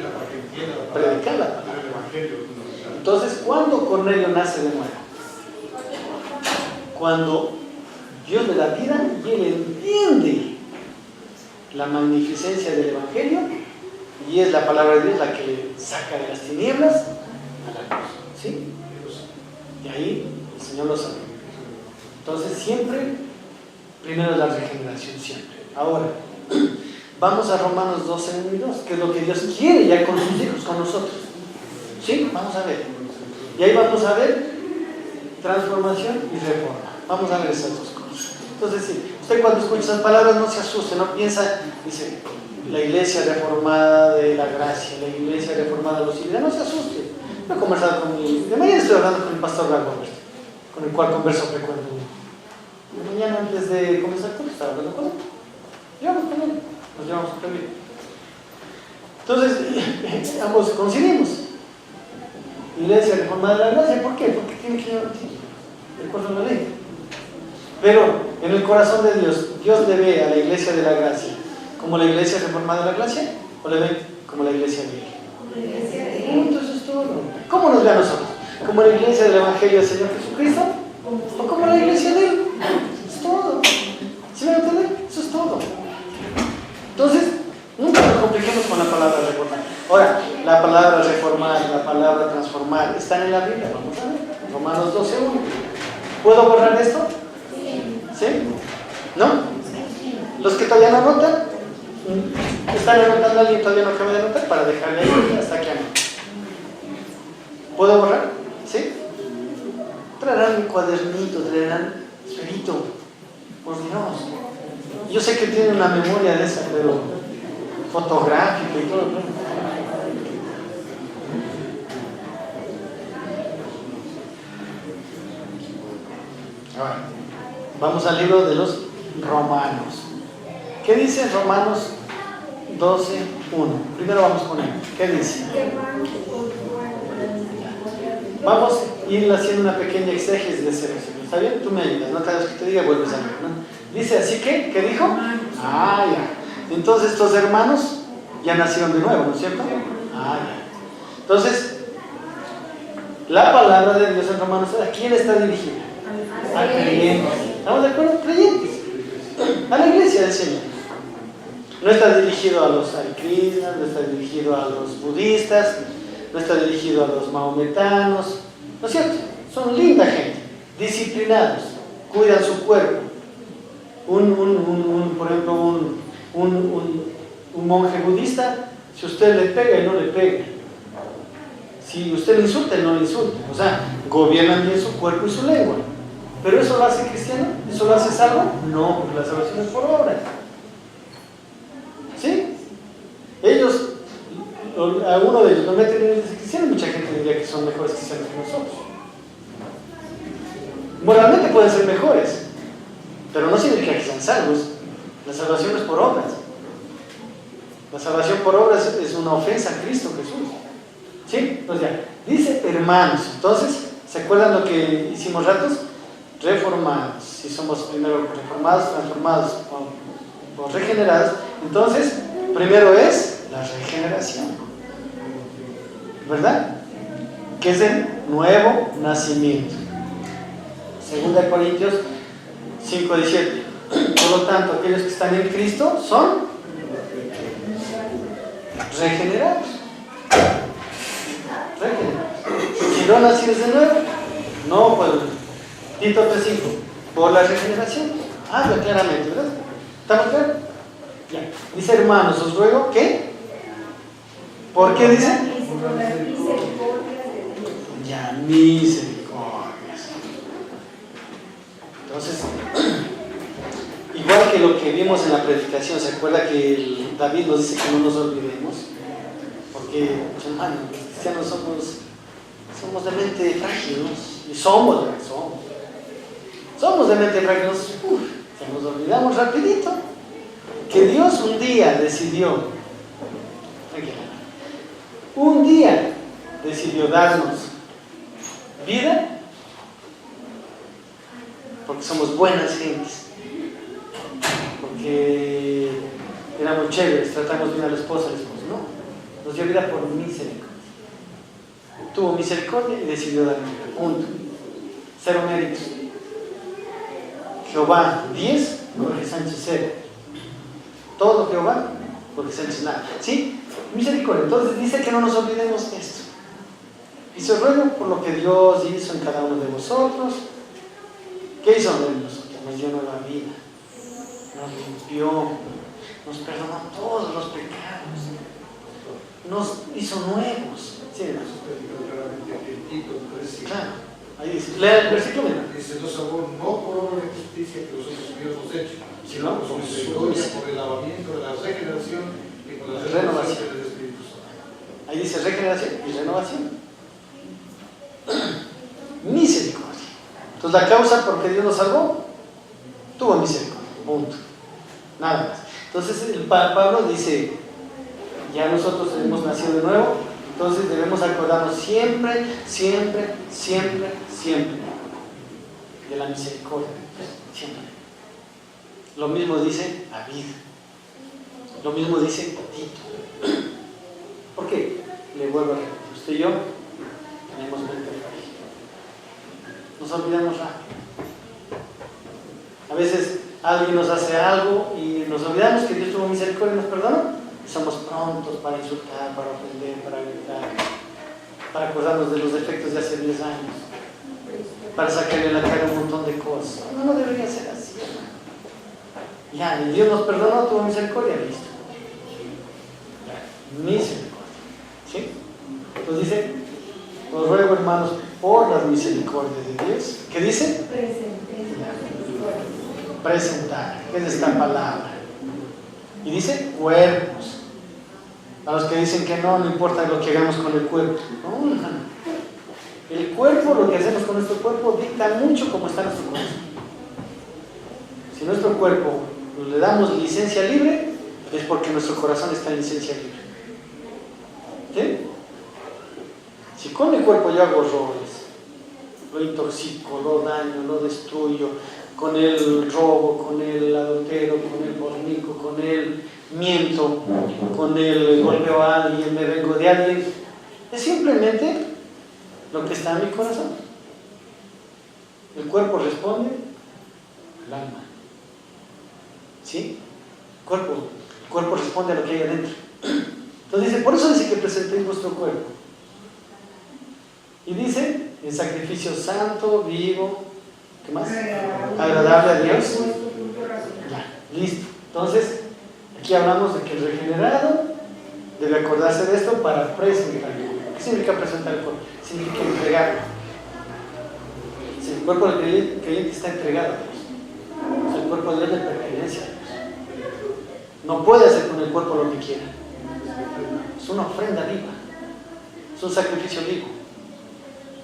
predicar la palabra. Entonces, ¿cuándo Cornelio nace de nuevo? cuando Dios le da vida y él entiende la magnificencia del Evangelio, y es la palabra de Dios la que le saca de las tinieblas a la luz. ¿Sí? Y ahí el Señor lo sabe. Entonces siempre, primero es la regeneración, siempre. Ahora, vamos a Romanos 12, 1 y 2, que es lo que Dios quiere ya con sus hijos, con nosotros. ¿Sí? Vamos a ver. Y ahí vamos a ver transformación y reforma. Vamos a ver esas dos cosas. Entonces, sí, usted cuando escucha esas palabras no se asuste, no piensa, dice, la iglesia reformada de la gracia, la iglesia reformada de los civiles, no se asuste. Yo he conversado con de mañana estoy hablando con el pastor Ragover, con el cual converso frecuentemente. De mañana antes de comenzar todo, estaba hablando con él. Llevamos con él, nos llevamos súper bien. Entonces, ambos coincidimos. Iglesia reformada de la gracia, ¿por qué? Porque tiene que llevar el corazón de la ley. Pero en el corazón de Dios, Dios le ve a la iglesia de la gracia como la iglesia reformada de la gracia, o le ve como la iglesia de él. Entonces es todo. ¿Cómo nos ve a nosotros? ¿Como la iglesia del Evangelio del Señor Jesucristo? ¿O como la iglesia de él? Es todo. ¿Sí me entienden? Eso es todo. Entonces, nunca nos compliquemos con la palabra reformar. Ahora, la palabra reformar, la palabra transformar, están en la Biblia, vamos a ver. Romanos 12:1. ¿Puedo borrar esto? ¿Sí? ¿No? Los que todavía no anotan, están anotando, alguien todavía no acaba de anotar para dejarle ahí hasta que anote. ¿Puedo borrar? ¿Sí? Traerán un cuadernito, traerán esferito. Por Dios. Yo sé que tienen una memoria de esa, pero fotográfica y todo, ¿no? Ahora, vamos al libro de los Romanos. ¿Qué dice Romanos 12:1? Primero vamos con él. ¿Qué dice? Vamos a ir haciendo una pequeña exégesis de ese versículo. ¿Está bien? Tú me ayudas, no cada vez que te diga vuelves a leer, ¿no? Dice así que, ¿qué dijo? Ah, ya. Entonces estos hermanos ya nacieron de nuevo, ¿no es cierto? Ah, ya. Entonces, la palabra de Dios en Romanos, ¿a quién está dirigida? A creyentes. ¿Estamos de acuerdo? Creyentes. A la iglesia del Señor. No está dirigido a los hare-krishnas, no está dirigido a los budistas, no está dirigido a los mahometanos, ¿no es cierto? Son linda gente, disciplinados, cuidan su cuerpo. Por ejemplo, un monje budista, si usted le pega, él no le pega. Si usted le insulta, él no le insulta. O sea, gobiernan bien su cuerpo y su lengua. ¿Pero eso lo hace cristiano? ¿Eso lo hace salvo? No, porque la salvación es por obra. ¿Sí? Ellos, a uno de ellos lo meten en el cristiano y mucha gente diría que son mejores cristianos que nosotros. Moralmente pueden ser mejores, pero no significa que sean salvos. La salvación no es por obras. La salvación por obras es una ofensa a Cristo Jesús. ¿Sí? Entonces ya, dice hermanos. Entonces, ¿se acuerdan lo que hicimos ratos? Reformados. Si somos primero reformados, transformados o regenerados, entonces, primero es la regeneración. ¿Verdad? Que es el nuevo nacimiento. 2 Corintios 5:17. Por lo tanto, aquellos que están en Cristo son regenerados. Si no nacieres de nuevo, no puedo. Tito 3:5. Por la regeneración. Habla claramente, ¿verdad? ¿Estamos claros? Ya. Dice hermanos, os ruego que. ¿Por qué dice? Ya, misericordias. Entonces, igual que lo que vimos en la predicación, ¿se acuerda que David nos dice que no nos olvidemos? Porque, hermanos, los cristianos somos de mente frágil, ¿no? Y somos de mente frágil, se nos olvidamos rapidito que Dios un día decidió darnos vida porque somos buenas gentes, porque éramos chéveres, tratamos bien a la esposa, no, nos dio vida por misericordia. Tuvo misericordia y decidió darnos vida, punto. Cero méritos. Jehová 10, Jorge Sánchez 0. Todo Jehová, Jorge Sánchez nada. ¿Sí? Misericordia. Entonces dice que no nos olvidemos de esto. Y se ruego por lo que Dios hizo en cada uno de vosotros. ¿Qué hizo en nosotros? Nos dio nueva vida, nos limpió, nos perdonó todos los pecados, nos hizo nuevos. Sí, claro, ahí dice, lea el versículo. Dice, nos salvó no por obra de justicia que nosotros mismos hemos hecho, sino por su misericordia, por el lavamiento de la regeneración y por la renovación del Espíritu Santo. Ahí dice regeneración y renovación. Misericordia. Entonces la causa por que Dios nos salvó, tuvo misericordia, punto, nada más. Entonces el Pablo dice, ya nosotros hemos nacido de nuevo, entonces debemos acordarnos siempre, siempre, siempre, siempre de la misericordia, siempre. Lo mismo dice David, lo mismo dice Tito. ¿Por qué? Le vuelvo a repetir, usted y yo tenemos mente frágil, nos olvidamos rápido. A veces alguien nos hace algo y nos olvidamos que Dios tuvo misericordia y nos perdonó. Y somos prontos para insultar, para ofender, para gritar, para acordarnos de los defectos de hace 10 años, para sacarle la cara un montón de cosas. No debería ser así. Ya, y Dios nos perdonó, tuvo misericordia, listo. Misericordia. ¿Sí? Entonces dice, os ruego, hermanos, por las misericordias de Dios. ¿Qué dice? Presentar. ¿Qué es esta palabra? Y dice cuerpos. A los que dicen que no importa lo que hagamos con el cuerpo. No. El cuerpo, lo que hacemos con nuestro cuerpo, dicta mucho cómo está nuestro corazón. Si nuestro cuerpo le damos licencia libre, es porque nuestro corazón está en licencia libre. ¿Sí? Si con mi cuerpo yo hago errores, lo intoxico, lo daño, lo destruyo, con el robo, con el adulterio, con el fornico, con el miento, con el golpeo a alguien, me vengo de alguien, es simplemente lo que está en mi corazón. El cuerpo responde al alma. ¿Sí? El cuerpo responde a lo que hay adentro. Entonces dice, por eso dice que presentéis vuestro cuerpo. Y dice, en sacrificio santo, vivo, ¿qué más? Agradable a Dios. Ya, listo. Entonces, aquí hablamos de que el regenerado debe acordarse de esto para presentar el cuerpo. ¿Qué significa presentar el cuerpo? Significa entregarlo. Si el cuerpo del creyente está entregado a Dios, o sea, el cuerpo de Dios le pertenece a Dios. No puede hacer con el cuerpo lo que quiera. Es una ofrenda viva, es un sacrificio vivo.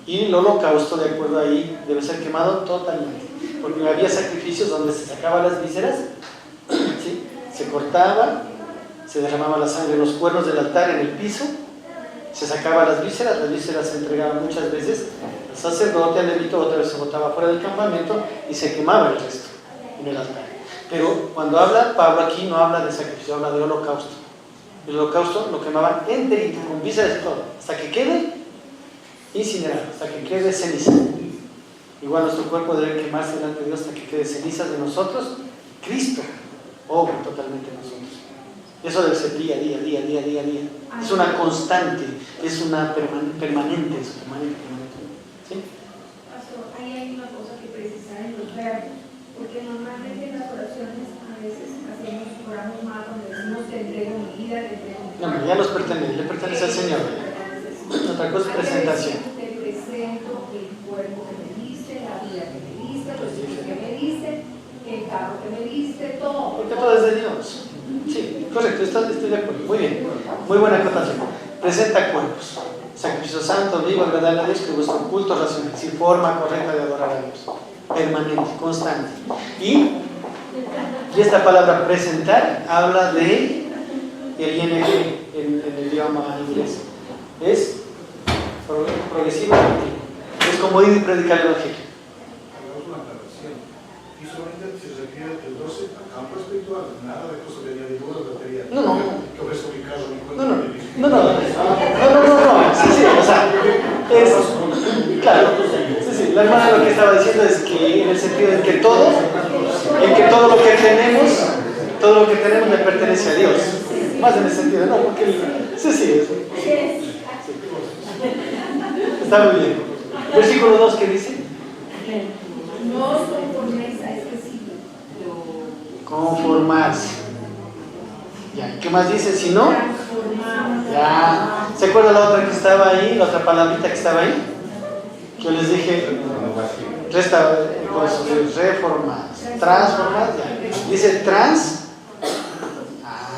Y el holocausto, de acuerdo ahí, debe ser quemado totalmente, porque había sacrificios donde se sacaban las vísceras, ¿sí? Se cortaba, se derramaba la sangre en los cuernos del altar, en el piso, se sacaban las vísceras se entregaban muchas veces al sacerdote, al levito, otra vez se botaba fuera del campamento y se quemaba el resto en el altar. Pero cuando habla Pablo aquí, no habla de sacrificio, habla de holocausto. El holocausto lo quemaban enterito, con vísceras y todo, hasta que quede incinerado, hasta que quede ceniza. Igual nuestro cuerpo debe quemarse delante de Dios hasta que quede cenizas de nosotros. Cristo obra totalmente en nosotros. Eso debe ser día. Es una constante, es una permanente. ¿Sí? Pastor, ahí hay una cosa que precisar en los verbos, porque normalmente en las oraciones a veces oramos mal cuando decimos te entrego mi vida, te entrego mi vida. No, ya le pertenece al Señor. Otra cosa es presentación. Te presento el cuerpo que me diste, la vida que me diste, los hijos que me diste, el carro que me diste, todo. Porque todo es de Dios. Sí, correcto, estoy de acuerdo. Muy bien, muy buena acotación. Presenta cuerpos. Sacrificio santo, vivo, agradable a Dios, que vuestro culto racional, sin forma correcta de adorar a Dios. Permanente, constante. Y esta palabra presentar habla de el ING en el idioma inglés. Es progresivo. Es como ir y predicar el evangelio. Hagamos una aclaración. Y solamente se refiere el 12 a campo espiritual, nada de cosas de añadidura, batería. No. Que ofrezco mi carro, mi cuenta. No. Sí, o sea, es claro. Sí, La hermana lo que estaba diciendo es que en el sentido de que todo lo que tenemos, le pertenece a Dios. Más en el sentido, no, porque sí. Está muy bien. Versículo 2, ¿qué dice? No os conforméis a este siglo. Conformarse. Ya, ¿qué más dice? Si no, Transformaos. ya. ¿Se acuerda la otra que estaba ahí? La otra palabrita que estaba ahí. Que yo les dije, reformar, transformar, ya. Dice trans.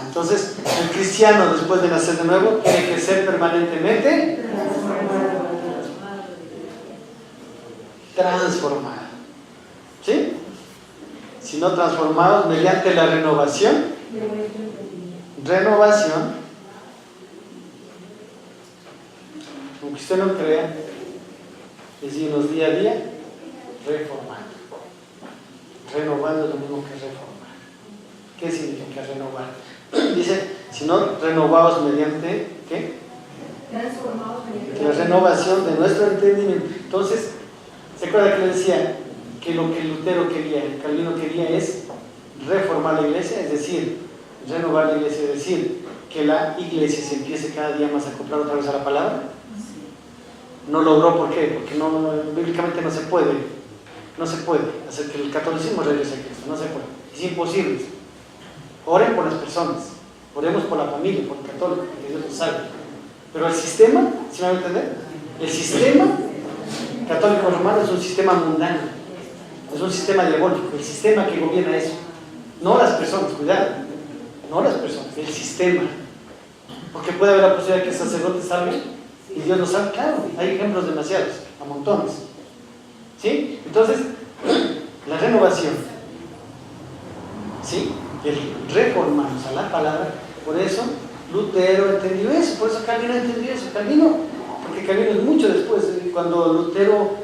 Entonces, el cristiano después de nacer de nuevo tiene que ser permanentemente transformado. ¿Sí? Si no transformados mediante la renovación, aunque usted no crea, decimos día a día, reformando. Renovando es lo mismo que reformar. ¿Qué significa renovar? Dice, si no, renovados mediante, ¿qué? Transformados mediante La renovación de nuestro entendimiento. Entonces, ¿se acuerda que le decía que lo que Lutero quería, el Calvino quería es reformar la iglesia? Es decir, renovar la iglesia, es decir, que la iglesia se empiece cada día más a acoplar otra vez a la palabra. No logró, ¿por qué? Porque bíblicamente no se puede hacer que el catolicismo regrese a Cristo, no se puede, es imposible. Oren por las personas, oremos por la familia, por el católico, que Dios nos salve. Pero el sistema, ¿sí me van a entender? El sistema católico romano es un sistema mundano, es un sistema diabólico, el sistema que gobierna eso. No las personas, cuidado, no las personas, el sistema. Porque puede haber la posibilidad que el sacerdote salve y Dios lo salve, claro, hay ejemplos demasiados, a montones. ¿Sí? Entonces, la renovación, ¿sí? El reformarnos a la palabra, por eso Lutero entendió eso, por eso Calvino entendió eso. Porque Calvino es mucho después, cuando Lutero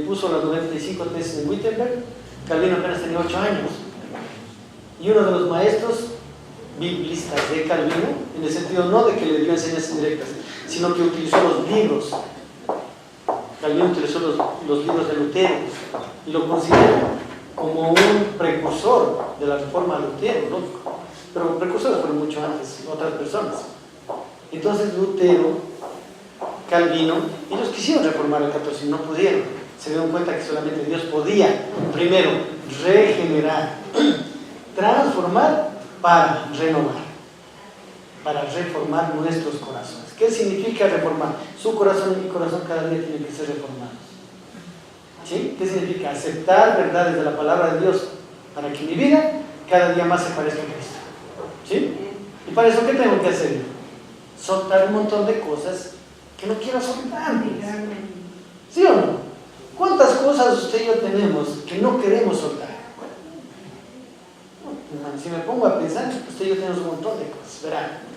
puso las 95 tesis en Wittenberg, Calvino apenas tenía 8 años. Y uno de los maestros biblistas de Calvino, en el sentido no de que le dio enseñanzas directas, sino que utilizó los libros. Calvino utilizó los libros de Lutero y lo considera como un precursor de la reforma de Lutero, lógico. Pero precursores fueron mucho antes, otras personas. Entonces Lutero, Calvino, ellos quisieron reformar el catolicismo, no pudieron. Se dieron cuenta que solamente Dios podía, primero, regenerar, transformar para renovar, para reformar nuestros corazones. ¿Qué significa reformar? Su corazón y mi corazón cada día tienen que ser reformados. ¿Sí? ¿Qué significa? Aceptar verdades de la palabra de Dios para que mi vida cada día más se parezca a Cristo. ¿Sí? ¿Y para eso qué tengo que hacer? Soltar un montón de cosas que no quiero soltar. ¿Sí o no? ¿Cuántas cosas usted y yo tenemos que no queremos soltar? Si me pongo a pensar, usted y yo tenemos un montón de cosas, verán.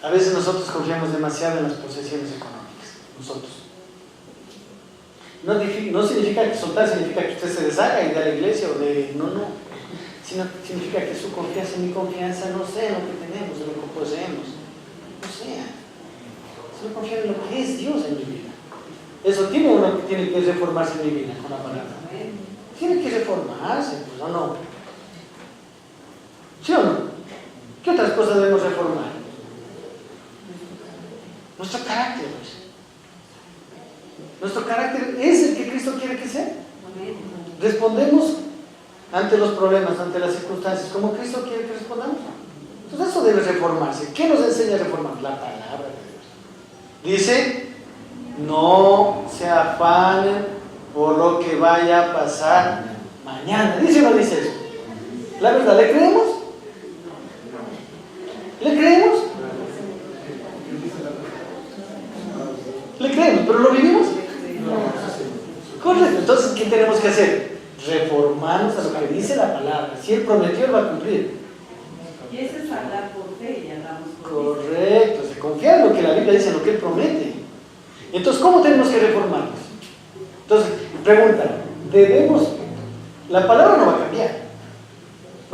A veces nosotros confiamos demasiado en las posesiones económicas, nosotros. No significa que soltar significa que usted se deshaga y de la iglesia o de... No. Sino significa que su confianza y mi confianza no sea en lo que tenemos, en lo que poseemos. No sea. Sino confiar en lo que es Dios en mi vida. Eso tiene uno que tiene que reformarse en mi vida con la palabra. Tiene que reformarse, pues, ¿o no? ¿Sí o no? ¿Qué otras cosas debemos reformar? Nuestro carácter, pues. Nuestro carácter es el que Cristo quiere que sea. Respondemos ante los problemas, ante las circunstancias, como Cristo quiere que respondamos. Entonces eso debe reformarse. ¿Qué nos enseña a reformar? La palabra de Dios. Dice, no se afanen por lo que vaya a pasar mañana. ¿Dice o no dice eso? La verdad, ¿le creemos? ¿Le creemos? ¿Le creemos? ¿Pero lo vivimos? Correcto. Entonces, ¿qué tenemos que hacer? Reformarnos a lo que dice la palabra. Si Él prometió, Él va a cumplir. Y eso es hablar por fe y hablamos por fe. Correcto. Se confía en lo que la Biblia dice, en lo que Él promete. Entonces, ¿cómo tenemos que reformarnos? Entonces, pregunta, ¿debemos? La palabra no va a cambiar.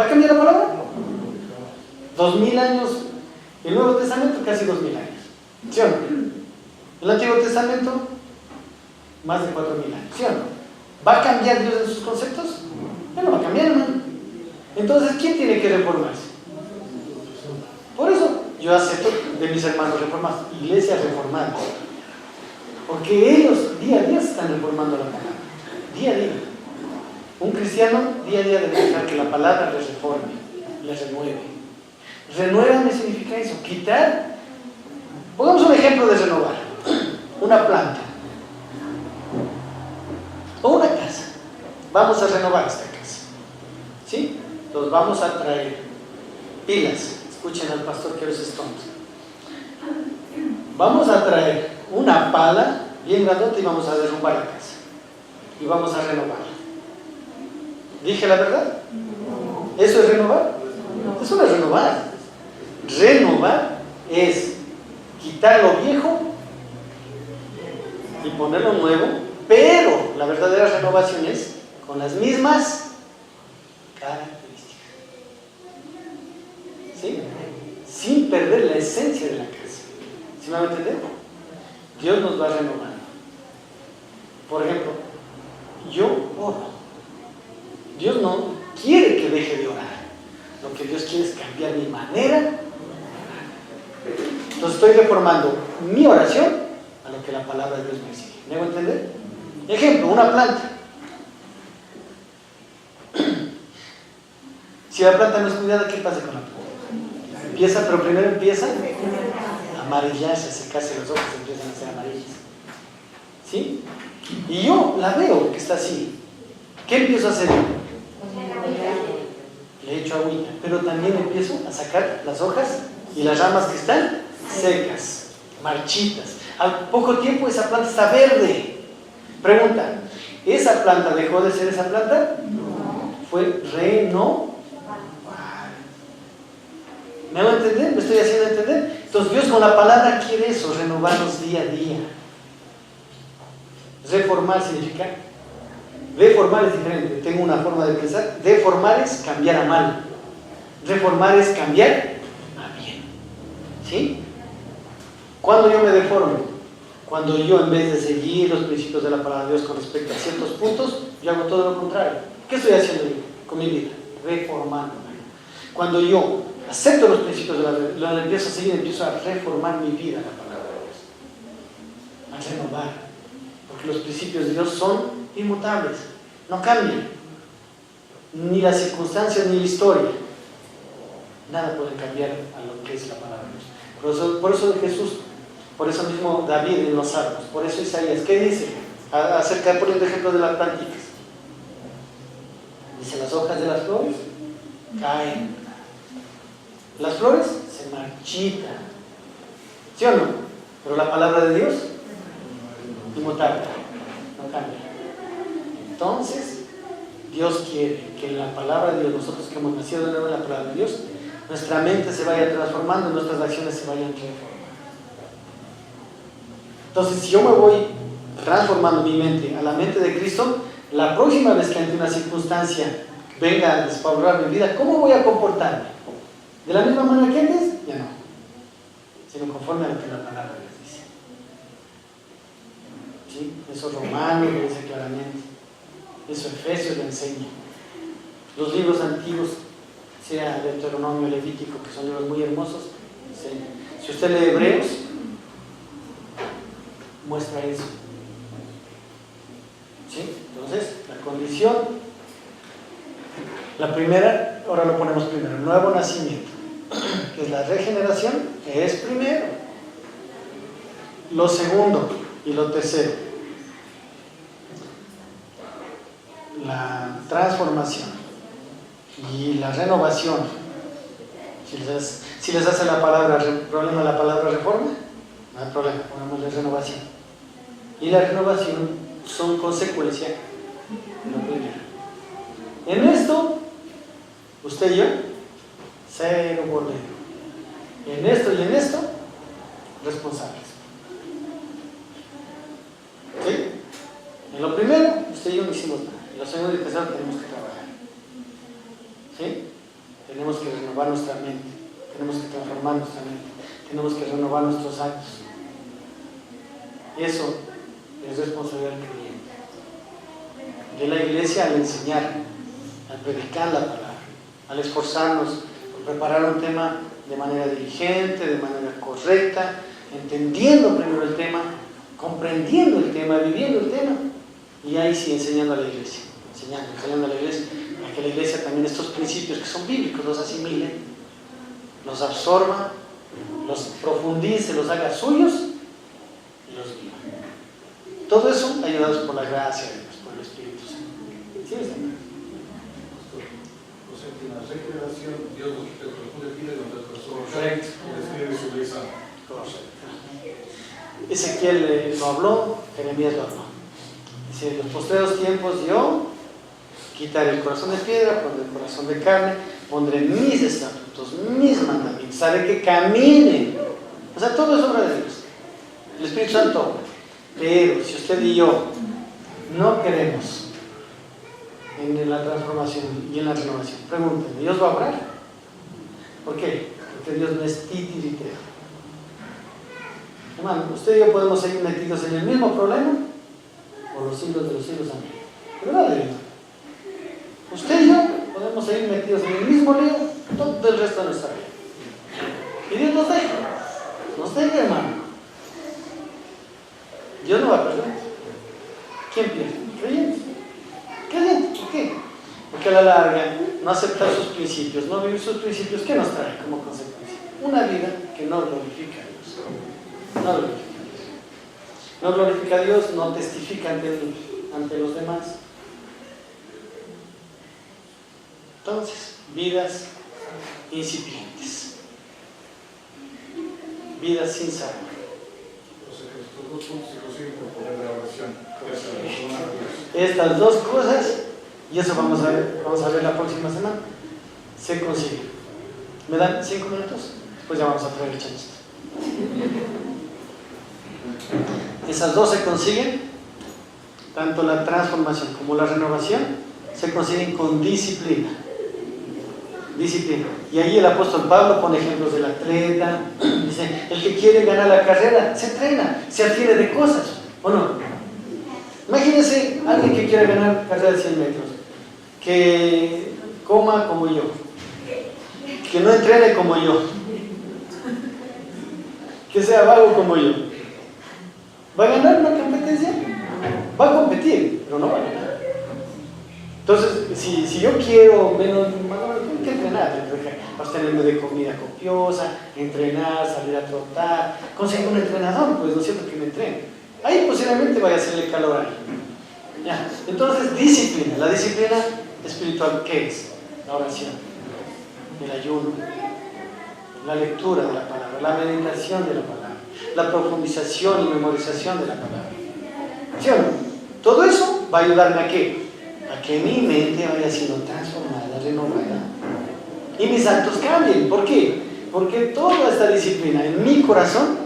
¿Va a cambiar la palabra? 2000 años. El Nuevo Testamento casi 2000 años. ¿Sí o no? El Antiguo Testamento más de 4.000 años, ¿sí o no? ¿Va a cambiar Dios en sus conceptos? Ya no va a cambiar, hermano. Entonces, ¿quién tiene que reformarse? Por eso yo acepto de mis hermanos reformados, iglesias reformadas, porque ellos día a día se están reformando la palabra, día a día. Un cristiano día a día debe dejar que la palabra les reforme, les renueve. Renuévame significa eso, quitar. Pongamos un ejemplo de renovar. Una planta o una casa. Vamos a renovar esta casa, ¿sí? Entonces vamos a traer pilas. Escuchen al pastor que a veces es tonto. Vamos a traer una pala bien grandota y vamos a derrumbar la casa y vamos a renovarla. ¿Dije la verdad? ¿Eso es renovar? Eso no es renovar. Renovar es quitar lo viejo y ponerlo nuevo, pero la verdadera renovación es con las mismas características, ¿sí? Sin perder la esencia de la casa. ¿Sí me van a entender? Dios nos va renovando. Por ejemplo, yo oro. Dios no quiere que deje de orar. Lo que Dios quiere es cambiar mi manera de orar. Entonces estoy reformando mi oración a lo que la palabra de Dios me exige. ¿Me hago entender? Ejemplo, una planta. Si la planta no es cuidada, ¿qué pasa con la planta? Empieza, pero primero empieza a amarillarse, a secarse los ojos, empiezan a ser amarillas. ¿Sí? Y yo la veo que está así. ¿Qué empiezo a hacer? Le echo agüita, pero también empiezo a sacar las hojas y las ramas que están secas, marchitas. Al poco tiempo esa planta está verde. Pregunta, ¿esa planta dejó de ser esa planta? No. Fue renovar. ¿Me hago entender? ¿Me estoy haciendo entender? Entonces Dios con la palabra quiere eso, renovarnos día a día. Reformar significa, reformar es diferente, tengo una forma de pensar. Deformar es cambiar a mal, reformar es cambiar a bien. ¿Sí? ¿Cuándo yo me deformo? Cuando yo, en vez de seguir los principios de la palabra de Dios con respecto a ciertos puntos, yo hago todo lo contrario. ¿Qué estoy haciendo yo con mi vida? Reformándome. Cuando yo acepto los principios de la Biblia, lo empiezo a seguir, empiezo a reformar mi vida, la palabra de Dios, a renovar, porque los principios de Dios son inmutables, no cambian, ni las circunstancias ni la historia, nada puede cambiar a lo que es la palabra de Dios. Por eso Jesús, por eso mismo David en los Salmos, por eso Isaías, ¿qué dice? Acerca, poniendo ejemplo de las plantitas, dice: las hojas de las flores caen, las flores se marchitan, ¿sí o no? Pero la palabra de Dios, inmutable, no cambia. Entonces, Dios quiere que en la palabra de Dios, nosotros que hemos nacido de nuevo en la palabra de Dios, nuestra mente se vaya transformando y nuestras acciones se vayan transformando. Entonces, si yo me voy transformando mi mente a la mente de Cristo, la próxima vez que ante una circunstancia venga a desfavorar mi vida, ¿cómo voy a comportarme? ¿De la misma manera que antes? Ya no, sino conforme a lo que la palabra les dice. ¿Sí? Eso Romanos lo dice claramente, eso Efesios lo enseña. Los libros antiguos, sea Deuteronomio, Levítico, que son libros muy hermosos, enseñan. Si usted lee Hebreos, muestra eso. ¿Sí? Entonces, la condición, la primera, ahora lo ponemos primero, el nuevo nacimiento, que es la regeneración, que es primero. Lo segundo y lo tercero, la transformación y la renovación. Si les hace la palabra problema la palabra reforma, no hay problema, pongámosle renovación. Y la renovación son consecuencia de lo primero. En esto, usted y yo, cero bordero. En esto y en esto, responsables. ¿Sí? En lo primero, usted y yo no hicimos nada. En lo segundo y tercero tenemos que trabajar. ¿Sí? Tenemos que renovar nuestra mente. Tenemos que transformar nuestra mente. Tenemos que renovar nuestros actos. Y eso es responsabilidad del creyente. De la iglesia al enseñar, al predicar la palabra, al esforzarnos por preparar un tema de manera diligente, de manera correcta, entendiendo primero el tema, comprendiendo el tema, viviendo el tema, y ahí sí enseñando a la iglesia, enseñando a la iglesia, a que la iglesia también estos principios que son bíblicos los asimile, los absorba, los profundice, los haga suyos y los viva. Todo eso ayudados por la gracia de Dios, por el Espíritu Santo. ¿Sí, Señor? En la regeneración, Dios nos profunde vida en nuestras personas. Correcto. Describe su ley santa. Correcto. Ezequiel lo habló, Jeremías lo habló. Dice, en los postreros tiempos yo quitaré el corazón de piedra, pondré el corazón de carne, pondré mis estatutos, mis mandamientos, haré que caminen. O sea, todo es obra de Dios. El Espíritu Santo obra. Pero si usted y yo no queremos en la transformación y en la renovación, pregúntenme, ¿Dios va a obrar? ¿Por qué? Porque Dios no es titiritero. Hermano, usted y yo podemos seguir metidos en el mismo problema por los siglos de los siglos. Amén. ¿De verdad, hermano? Usted y yo podemos seguir metidos en el mismo lío todo el resto de nuestra vida. Y Dios nos deja, hermano. Dios no va a perder. ¿Quién pierde? Creyente. Creyente. ¿Por qué? Porque a la larga, no aceptar sus principios, no vivir sus principios, ¿qué nos trae como consecuencia? Una vida que no glorifica a Dios. No glorifica a Dios. No glorifica a Dios, no testifica ante los demás. Entonces, vidas incipientes. Vidas sin sabor. Estos dos puntos se consiguen por poder de la oración. Estas dos cosas, y eso vamos a ver la próxima semana, se consiguen. ¿Me dan 5 minutos? Después ya vamos a traer el chanchito. Esas dos se consiguen, tanto la transformación como la renovación, se consiguen con disciplina. Disciplina. Y ahí el apóstol Pablo pone ejemplos del atleta. Dice, el que quiere ganar la carrera, se entrena, se adquiere de cosas, ¿o no? Imagínense alguien que quiere ganar carrera de 100 metros, que coma como yo, que no entrene como yo, que sea vago como yo. ¿Va a ganar una competencia? Va a competir, pero no va a ganar. Entonces, si yo quiero menos, tengo que entrenar, abstenerme de comida copiosa, entrenar, salir a trotar, conseguir un entrenador, pues no es cierto que me entrene. Ahí posiblemente vaya a hacerle calor ahí. Ya. Entonces, disciplina. La disciplina espiritual, ¿qué es? La oración, el ayuno, la lectura de la palabra, la meditación de la palabra, la profundización y memorización de la palabra. ¿Sí o no? Todo eso va a ayudarme a ¿qué? A que mi mente vaya siendo transformada, renovada. Y mis actos cambien. ¿Por qué? Porque toda esta disciplina en mi corazón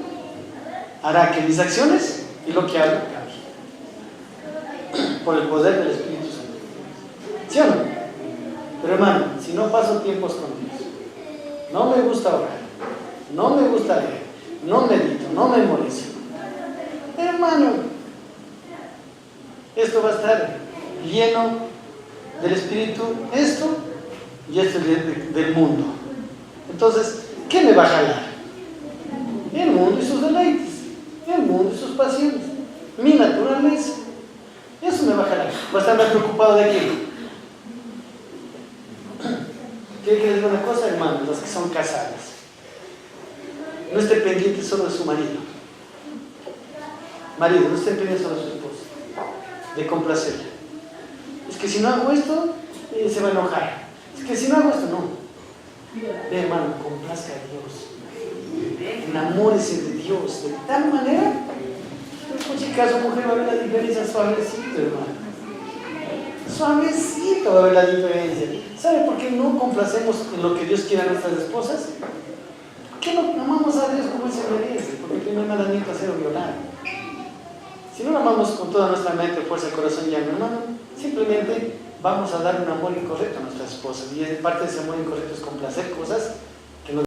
hará que mis acciones y lo que hago cambie. Por el poder del Espíritu Santo. ¿Sí o no? Pero hermano, si no paso tiempos con Dios, no me gusta orar, no me gusta leer, no medito, no memorizo, hermano, esto va a estar lleno del Espíritu, esto y esto del mundo. Entonces, ¿qué me va a jalar? El mundo y sus deleites, el mundo y sus pasiones, mi naturaleza. Eso me va a jalar. Va a estar más preocupado de qué. ¿Quiere que les diga una cosa, hermanos? Las que son casadas, no esté pendiente solo de su marido. Marido, no esté pendiente solo de su esposa, de complacerla. Es que si no hago esto, se va a enojar. Es que si no hago esto, no. Ve, hermano, complazca a Dios. Enamórese de Dios de tal manera. En caso, mujer, va a ver la diferencia suavecito, hermano. Suavecito va a ver la diferencia. ¿Sabe por qué no complacemos en lo que Dios quiere a nuestras esposas? ¿Por qué no amamos a Dios como Él se merece? Porque el primer mandamiento es ser violar. Si no lo amamos con toda nuestra mente, fuerza, corazón y alma, hermano, simplemente vamos a dar un amor incorrecto a nuestras esposas. Y parte de ese amor incorrecto es complacer cosas